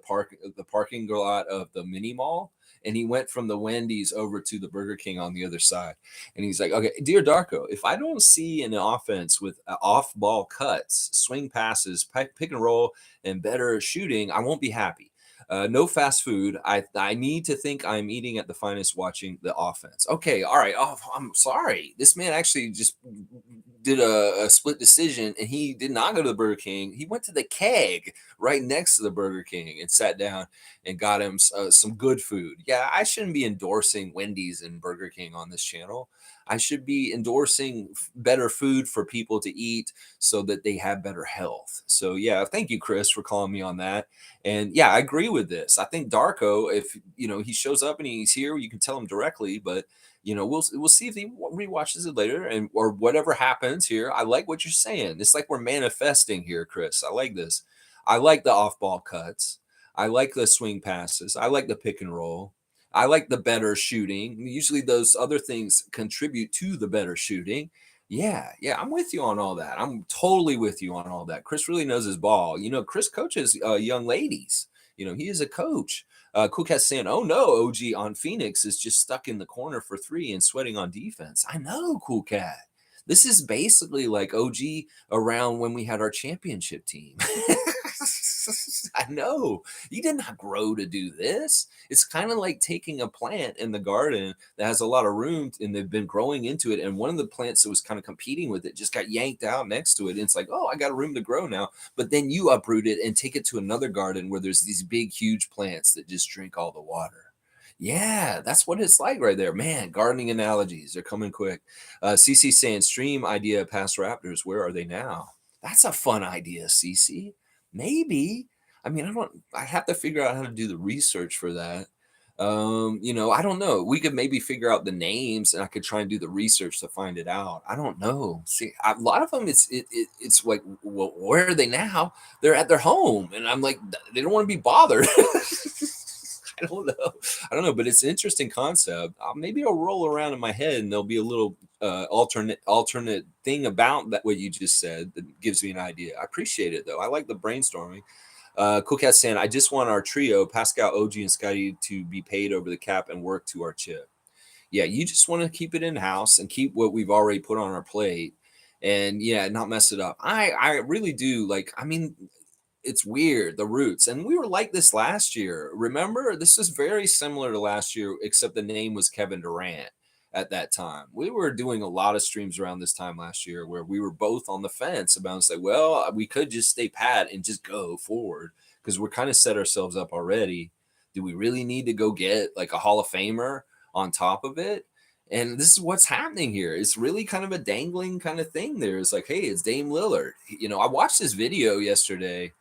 [SPEAKER 1] parking lot of the mini mall, and he went from the Wendy's over to the Burger King on the other side. And he's like, "Okay, dear Darko, if I don't see an offense with off-ball cuts, swing passes, pick and roll, and better shooting, I won't be happy. No fast food. I need to think I'm eating at the finest watching the offense." Okay, all right. Oh, I'm sorry. This man actually just did a split decision, and he did not go to the Burger King. He went to the Keg right next to the Burger King and sat down and got him some good food. Yeah, I shouldn't be endorsing Wendy's and Burger King on this channel. I should be endorsing better food for people to eat so that they have better health. So yeah, thank you, Chris, for calling me on that. And yeah, I agree with this. I think Darko, if he shows up and he's here, you can tell him directly. But we'll see if he rewatches it later and or whatever happens here. I like what you're saying. It's like we're manifesting here, Chris. I like this. I like the off-ball cuts. I like the swing passes. I like the pick and roll. I like the better shooting. Usually those other things contribute to the better shooting. Yeah, I'm with you on all that. I'm totally with you on all that. Chris really knows his ball. Chris coaches young ladies. He is a coach. Cool Cat saying, "Oh no, OG on Phoenix is just stuck in the corner for three and sweating on defense." I know, Cool Cat. This is basically like OG around when we had our championship team. I know. You did not grow to do this. It's kind of like taking a plant in the garden that has a lot of room and they've been growing into it. And one of the plants that was kind of competing with it just got yanked out next to it. And it's like, oh, I got room to grow now. But then you uproot it and take it to another garden where there's these big, huge plants that just drink all the water. Yeah, that's what it's like right there. Man, gardening analogies are coming quick. CC saying, "Stream idea past Raptors. Where are they now?" That's a fun idea, CC. Maybe. I mean, I have to figure out how to do the research for that. I don't know. We could maybe figure out the names and I could try and do the research to find it out. I don't know. See, a lot of them, it's like, well, where are they now? They're at their home. And I'm like, they don't want to be bothered. I don't know, but it's an interesting concept. Maybe I'll roll around in my head and there'll be a little alternate thing about that what you just said that gives me an idea. I appreciate it though. I like the brainstorming. Cool Cat saying, "I just want our trio, Pascal, OG, and Scotty, to be paid over the cap and work to our chip." Yeah, you just want to keep it in house and keep what we've already put on our plate, and not mess it up. I really do like. I mean, it's weird, the roots. And we were like this last year. Remember, this is very similar to last year, except the name was Kevin Durant at that time. We were doing a lot of streams around this time last year where we were both on the fence about say, well, we could just stay pat and just go forward because we're kind of set ourselves up already. Do we really need to go get like a Hall of Famer on top of it? And this is what's happening here. It's really kind of a dangling kind of thing there. It's like, hey, it's Dame Lillard. I watched this video yesterday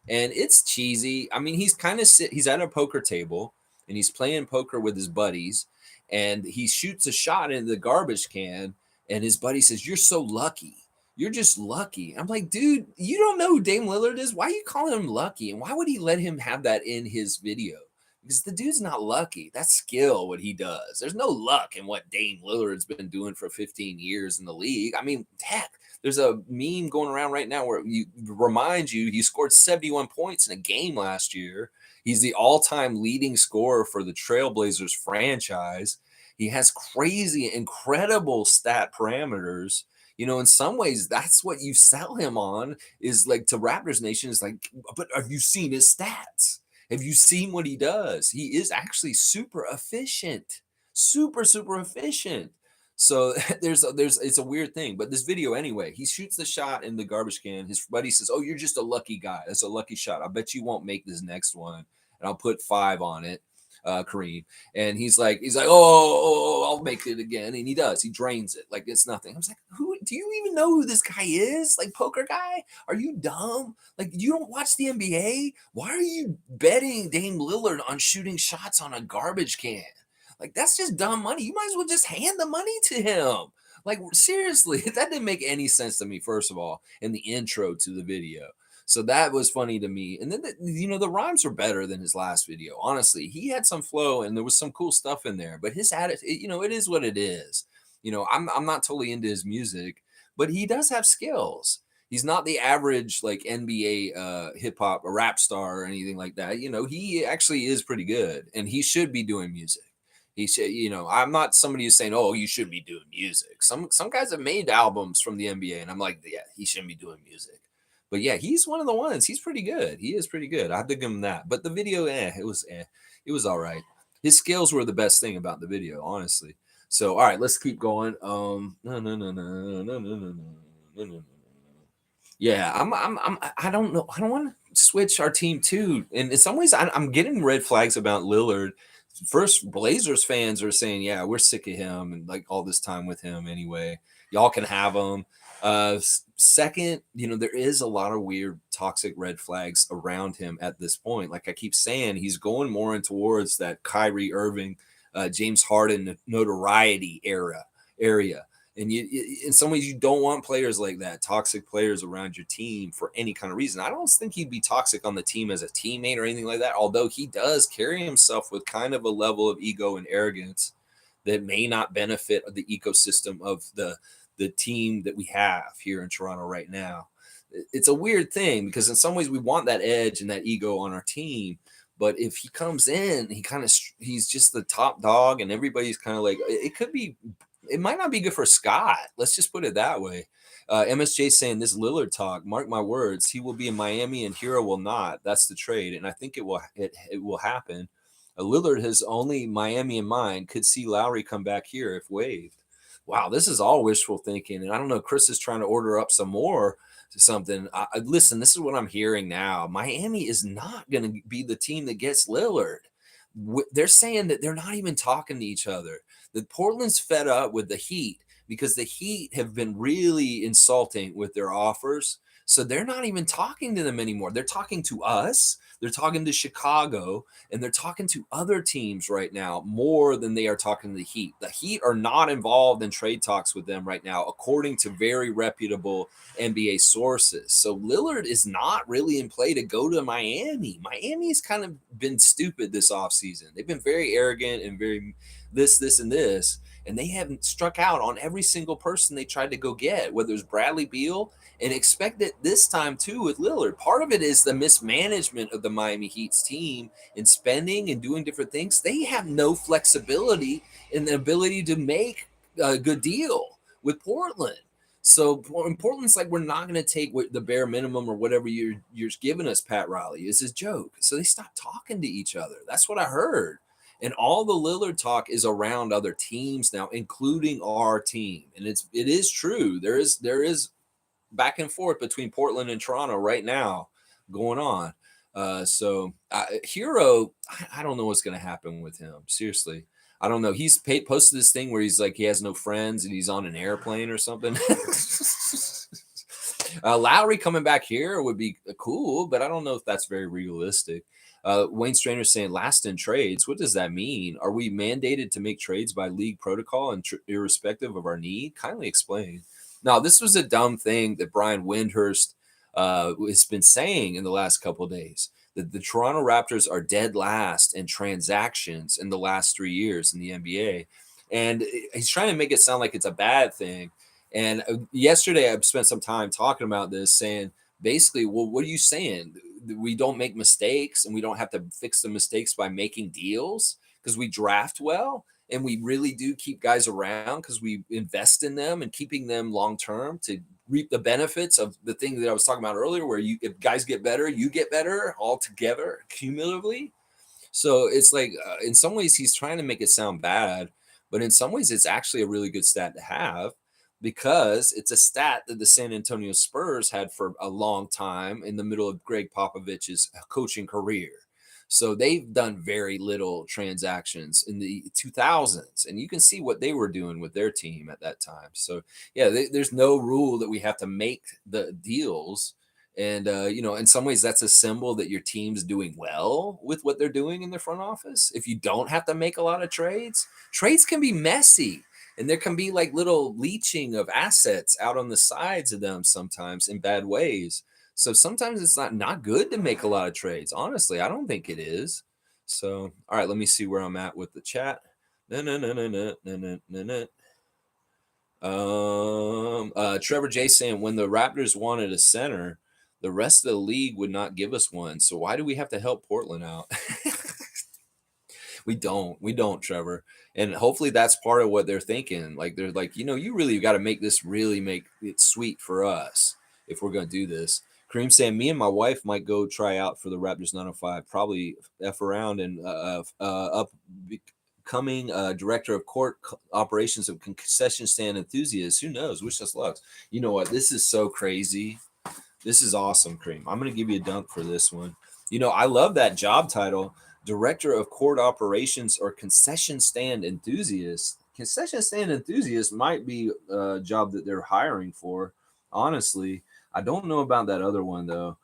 [SPEAKER 1] and it's cheesy. I mean, he's at a poker table and he's playing poker with his buddies and he shoots a shot into the garbage can and his buddy says, "You're so lucky. You're just lucky." I'm like, dude, you don't know who Dame Lillard is? Why are you calling him lucky? And why would he let him have that in his video? Because the dude's not lucky. That's skill, what he does. There's no luck in what Dame Lillard's been doing for 15 years in the league. I mean, heck, there's a meme going around right now where he scored 71 points in a game last year. He's the all-time leading scorer for the Trailblazers franchise. He has crazy, incredible stat parameters. In some ways, that's what you sell him on is like to Raptors Nation is like, but have you seen his stats? Have you seen what he does? He is actually super efficient, super, super efficient. So there's it's a weird thing, but this video anyway, he shoots the shot in the garbage can. His buddy says, "Oh, you're just a lucky guy. That's a lucky shot. I bet you won't make this next one, and I'll put 5 on it." Kareem, and he's like, oh, I'll make it again, and he does. He drains it like it's nothing. I was like, who do you even know who this guy is? Like poker guy? Are you dumb? Like you don't watch the NBA? Why are you betting Dame Lillard on shooting shots on a garbage can? Like that's just dumb money. You might as well just hand the money to him. Like seriously, that didn't make any sense to me. First of all, in the intro to the video. So that was funny to me. And then, the rhymes were better than his last video. Honestly, he had some flow and there was some cool stuff in there. But his attitude, it is what it is. I'm not totally into his music, but he does have skills. He's not the average like NBA hip hop or rap star or anything like that. He actually is pretty good, and he should be doing music. He said, I'm not somebody who's saying, "Oh, you should be doing music." Some guys have made albums from the NBA, and I'm like, yeah, he shouldn't be doing music. But yeah, he's one of the ones. He's pretty good. He is pretty good. I have to give him that. But the video, it was all right. His skills were the best thing about the video, honestly. So all right, let's keep going. No, no, no, no, no, no, no, no, no, no, no. Yeah, I don't know. I don't want to switch our team too. And in some ways, I'm getting red flags about Lillard. First, Blazers fans are saying, "Yeah, we're sick of him and like all this time with him anyway. Y'all can have him." Second, there is a lot of weird toxic red flags around him at this point. Like I keep saying, he's going more in towards that Kyrie Irving, James Harden notoriety area. And in some ways, you don't want players like that, toxic players around your team for any kind of reason. I don't think he'd be toxic on the team as a teammate or anything like that, although he does carry himself with kind of a level of ego and arrogance that may not benefit the ecosystem of the team that we have here in Toronto right now. It's a weird thing because in some ways we want that edge and that ego on our team. But if he comes in, he's just the top dog and everybody's kind of like, it might not be good for Scott. Let's just put it that way. MSJ saying this Lillard talk, mark my words, he will be in Miami and Hero will not. That's the trade. And I think it will happen. Lillard has only Miami in mind, could see Lowry come back here if waived. Wow, this is all wishful thinking. And I don't know, Chris is trying to order up some more to something. Listen, this is what I'm hearing now. Miami is not going to be the team that gets Lillard. They're saying that they're not even talking to each other. That Portland's fed up with the Heat because the Heat have been really insulting with their offers. So they're not even talking to them anymore. They're talking to us. They're talking to Chicago, and they're talking to other teams right now more than they are talking to the Heat. The Heat are not involved in trade talks with them right now, according to very reputable NBA sources. So Lillard is not really in play to go to Miami. Miami's kind of been stupid this offseason. They've been very arrogant and very this, and this. And they haven't struck out on every single person they tried to go get, whether it's Bradley Beal, and expect it this time too with Lillard. Part of it is the mismanagement of the Miami Heat's team in spending and doing different things. They have no flexibility in the ability to make a good deal with Portland. So Portland's like, we're not going to take the bare minimum or whatever you're giving us, Pat Riley. It's a joke. So they stopped talking to each other. That's what I heard. And all the Lillard talk is around other teams now, including our team. And it is true. There is back and forth between Portland and Toronto right now going on. Hero, I don't know what's going to happen with him. Seriously. I don't know. He's posted this thing where he's like, he has no friends and he's on an airplane or something. Lowry coming back here would be cool, but I don't know if that's very realistic. Wayne Strainer saying last in trades. What does that mean? Are we mandated to make trades by league protocol and irrespective of our need? Kindly explain. Now, this was a dumb thing that Brian Windhurst has been saying in the last couple of days, that the Toronto Raptors are dead last in transactions in the last 3 years in the NBA. And he's trying to make it sound like it's a bad thing. And yesterday I spent some time talking about this, saying basically, well, what are you saying? We don't make mistakes and we don't have to fix the mistakes by making deals because we draft well. and we really do keep guys around because we invest in them and keeping them long term to reap the benefits of the thing that I was talking about earlier, where if guys get better, you get better all together cumulatively. So it's like, in some ways, he's trying to make it sound bad, but in some ways, it's actually a really good stat to have because it's a stat that the San Antonio Spurs had for a long time in the middle of Greg Popovich's coaching career. So they've done very little transactions in the 2000s, and you can see what they were doing with their team at that time. So yeah, there's no rule that we have to make the deals, and in some ways, that's a symbol that your team's doing well with what they're doing in their front office. If you don't have to make a lot of trades, trades can be messy. And there can be like little leeching of assets out on the sides of them sometimes in bad ways. So sometimes it's not good to make a lot of trades. Honestly, I don't think it is. So, all right, let me see where I'm at with the chat. No, no, no, no, no, no, no, no, no. Trevor J saying, when the Raptors wanted a center, the rest of the league would not give us one. So why do we have to help Portland out? We don't, Trevor. And hopefully that's part of what they're thinking. Like they're like, you really got to make this really make it sweet for us if we're going to do this. Kareem saying, me and my wife might go try out for the Raptors 905, probably F around and up becoming director of court operations of concession stand enthusiasts. Who knows? Wish us luck. You know what? This is so crazy. This is awesome, Kareem. I'm going to give you a dunk for this one. I love that job title, director of court operations or concession stand enthusiast. Concession stand enthusiast might be a job that they're hiring for. Honestly, I don't know about that other one though.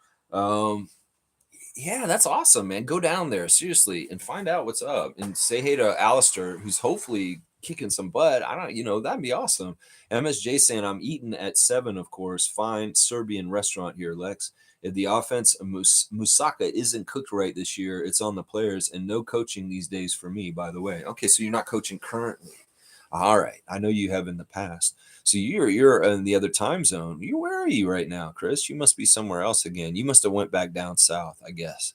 [SPEAKER 1] Yeah, that's awesome, man. Go down there seriously and find out what's up and say hey to Alistair, who's hopefully kicking some butt. I don't, that'd be awesome. MSJ saying, I'm eating at 7, of course. Fine Serbian restaurant here, Lex. If the offense Musaka isn't cooked right this year, it's on the players and no coaching these days for me, by the way. Okay, so you're not coaching currently. All right. I know you have in the past. So you're in the other time zone. Where are you right now, Chris? You must be somewhere else again. You must have went back down south, I guess.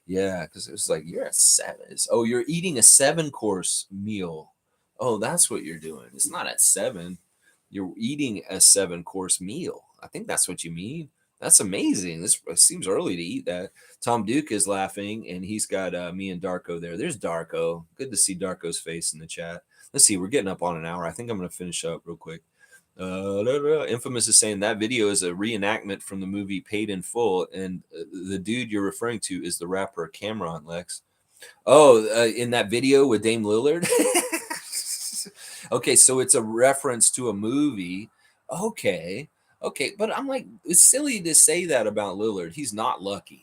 [SPEAKER 1] Yeah, because it was like you're at 7. Oh, you're eating a 7-course meal. Oh, that's what you're doing. It's not at 7. You're eating a 7-course meal. I think that's what you mean. That's amazing. This seems early to eat that. Tom Duke is laughing, and he's got me and Darko there. There's Darko. Good to see Darko's face in the chat. Let's see. We're getting up on an hour. I think I'm going to finish up real quick. Infamous is saying that video is a reenactment from the movie Paid in Full, and the dude you're referring to is the rapper Cameron, Lex. Oh, in that video with Dame Lillard? Okay, so it's a reference to a movie. Okay, but I'm like, it's silly to say that about Lillard. He's not lucky.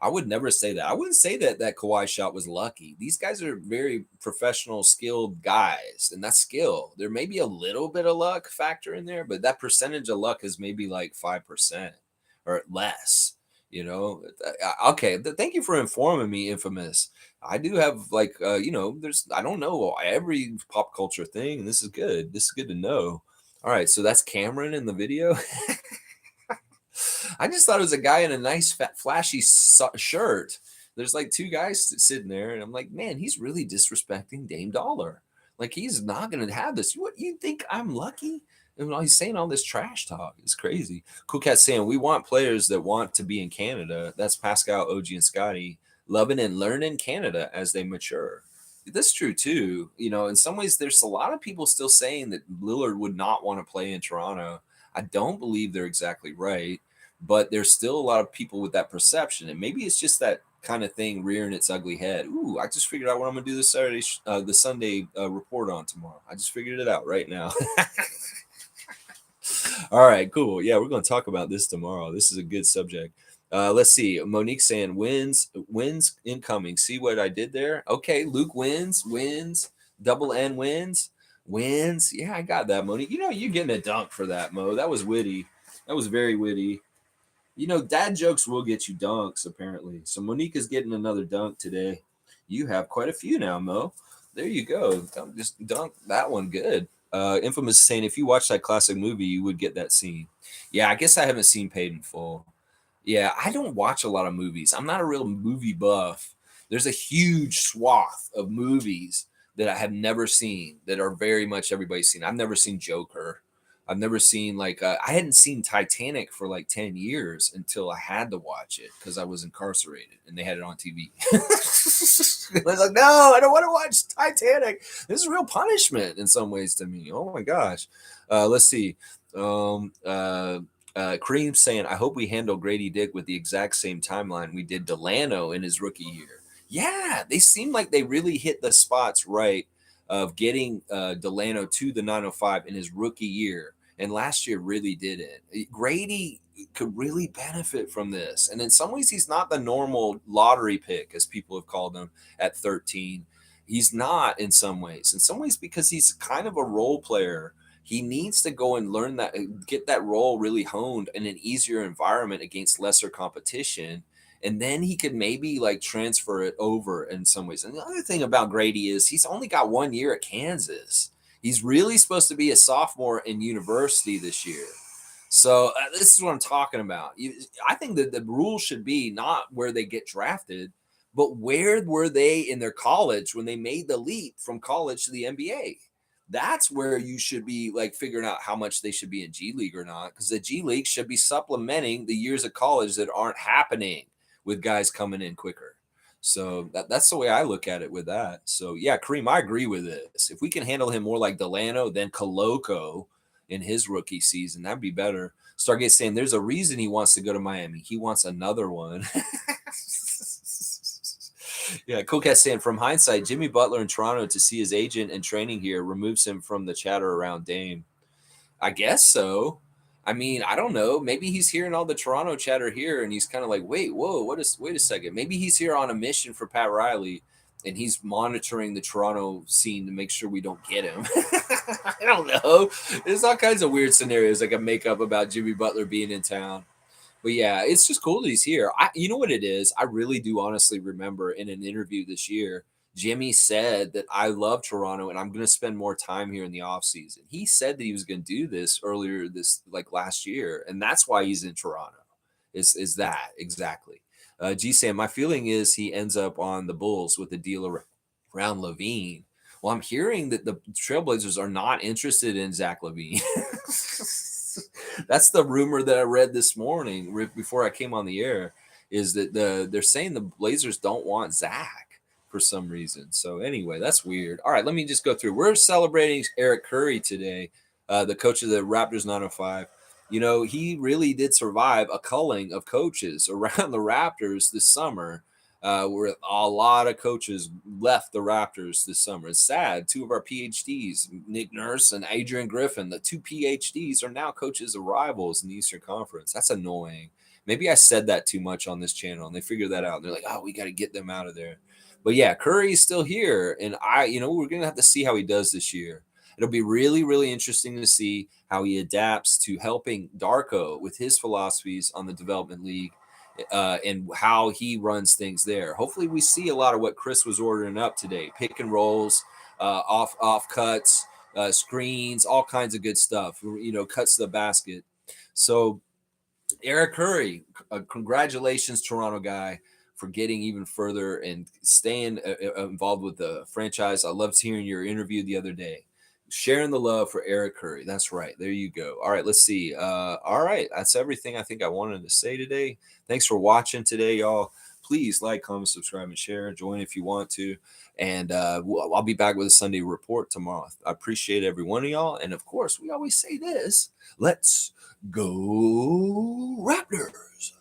[SPEAKER 1] I would never say that. I wouldn't say that Kawhi shot was lucky. These guys are very professional, skilled guys, and that's skill. There may be a little bit of luck factor in there, but that percentage of luck is maybe like 5% or less. Okay. Thank you for informing me, Infamous. I do have like, there's, I don't know every pop culture thing, and this is good. This is good to know. All right, so that's Cameron in the video. I just thought it was a guy in a nice, fat, flashy shirt. There's like 2 guys sitting there, and I'm like, man, he's really disrespecting Dame Dollar. Like, he's not going to have this. What, you think I'm lucky? And he's saying all this trash talk. It's crazy. Cool Cat saying, we want players that want to be in Canada. That's Pascal, OG, and Scotty. Loving and learning Canada as they mature. That's true, too. In some ways, there's a lot of people still saying that Lillard would not want to play in Toronto. I don't believe they're exactly right, but there's still a lot of people with that perception. And maybe it's just that kind of thing rearing its ugly head. Ooh, I just figured out what I'm going to do the Sunday report on tomorrow. I just figured it out right now. All right, cool. Yeah, we're going to talk about this tomorrow. This is a good subject. Let's see. Monique saying wins incoming. See what I did there? Okay, Luke wins, double N wins. Yeah, I got that, Monique. You're getting a dunk for that, Mo. That was witty. That was very witty. Dad jokes will get you dunks, apparently. So Monique is getting another dunk today. You have quite a few now, Mo. There you go. Just dunk that one good. Infamous saying, if you watch that classic movie, you would get that scene. Yeah, I guess I haven't seen Paid in Full. Yeah, I don't watch a lot of movies. I'm not a real movie buff. There's a huge swath of movies that I have never seen that are very much everybody's seen. I've never seen Joker. I've never seen I hadn't seen Titanic for like 10 years until I had to watch it because I was incarcerated and they had it on TV. I was like, no, I don't want to watch Titanic. This is real punishment in some ways to me. Oh my gosh. Let's see. Cream saying, I hope we handle Grady Dick with the exact same timeline we did Delano in his rookie year. Yeah, they seem like they really hit the spots right of getting Delano to the 905 in his rookie year. And last year really did it. Grady could really benefit from this. And in some ways, he's not the normal lottery pick, as people have called him at 13. He's not in some ways. In some ways, because he's kind of a role player. He needs to go and learn that, get that role really honed in an easier environment against lesser competition. And then he could maybe like transfer it over in some ways. And the other thing about Grady is he's only got 1 year at Kansas. He's really supposed to be a sophomore in university this year. So this is what I'm talking about. I think that the rule should be not where they get drafted, but where were they in their college when they made the leap from college to the NBA? That's where you should be like figuring out how much they should be in G League or not, because the G League should be supplementing the years of college that aren't happening with guys coming in quicker. So that's the way I look at it with that. So yeah, Kareem, I agree with this. If we can handle him more like Delano than Koloko in his rookie season, that'd be better. Stargate saying there's a reason he wants to go to Miami. He wants another one. Yeah, Cool Cat saying from hindsight, Jimmy Butler in Toronto to see his agent and training here removes him from the chatter around Dame. I guess so. I mean, I don't know. Maybe he's hearing all the Toronto chatter here and he's kind of like, wait a second. Maybe he's here on a mission for Pat Riley and he's monitoring the Toronto scene to make sure we don't get him. I don't know. There's all kinds of weird scenarios I can make up about Jimmy Butler being in town. But yeah, it's just cool that he's here. You know what it is? I really do honestly remember in an interview this year, Jimmy said that I love Toronto and I'm going to spend more time here in the offseason. He said that he was going to do this earlier like last year. And that's why he's in Toronto is that exactly. G Sam, my feeling is he ends up on the Bulls with a deal around Levine. Well, I'm hearing that the Trailblazers are not interested in Zach LaVine. That's the rumor that I read this morning before I came on the air, is that they're saying the Blazers don't want Zach for some reason. So anyway, that's weird. All right, let me just go through. We're celebrating Eric Khoury today, the coach of the Raptors 905. You know, he really did survive a culling of coaches around the Raptors this summer. Where a lot of coaches left the Raptors this summer. It's sad. Two of our PhDs, Nick Nurse and Adrian Griffin, the two PhDs are now coaches of rivals in the Eastern Conference. That's annoying. Maybe I said that too much on this channel and they figured that out. And they're like, oh, we got to get them out of there. But yeah, Khoury is still here. And we're going to have to see how he does this year. It'll be really, really interesting to see how he adapts to helping Darko with his philosophies on the development league. And how he runs things there. Hopefully we see a lot of what Chris was ordering up today. Pick and rolls, off cuts, screens, all kinds of good stuff, cuts to the basket. So Eric Khoury, congratulations, Toronto guy, for getting even further and staying involved with the franchise. I loved hearing your interview the other day. Sharing the love for Eric Khoury. That's right. There you go. All right, let's see. All right, that's everything I think I wanted to say today. Thanks for watching today, y'all. Please like, comment, subscribe, and share. Join if you want to. And I'll be back with a Sunday report tomorrow. I appreciate every one of y'all. And of course, we always say this. Let's go Raptors.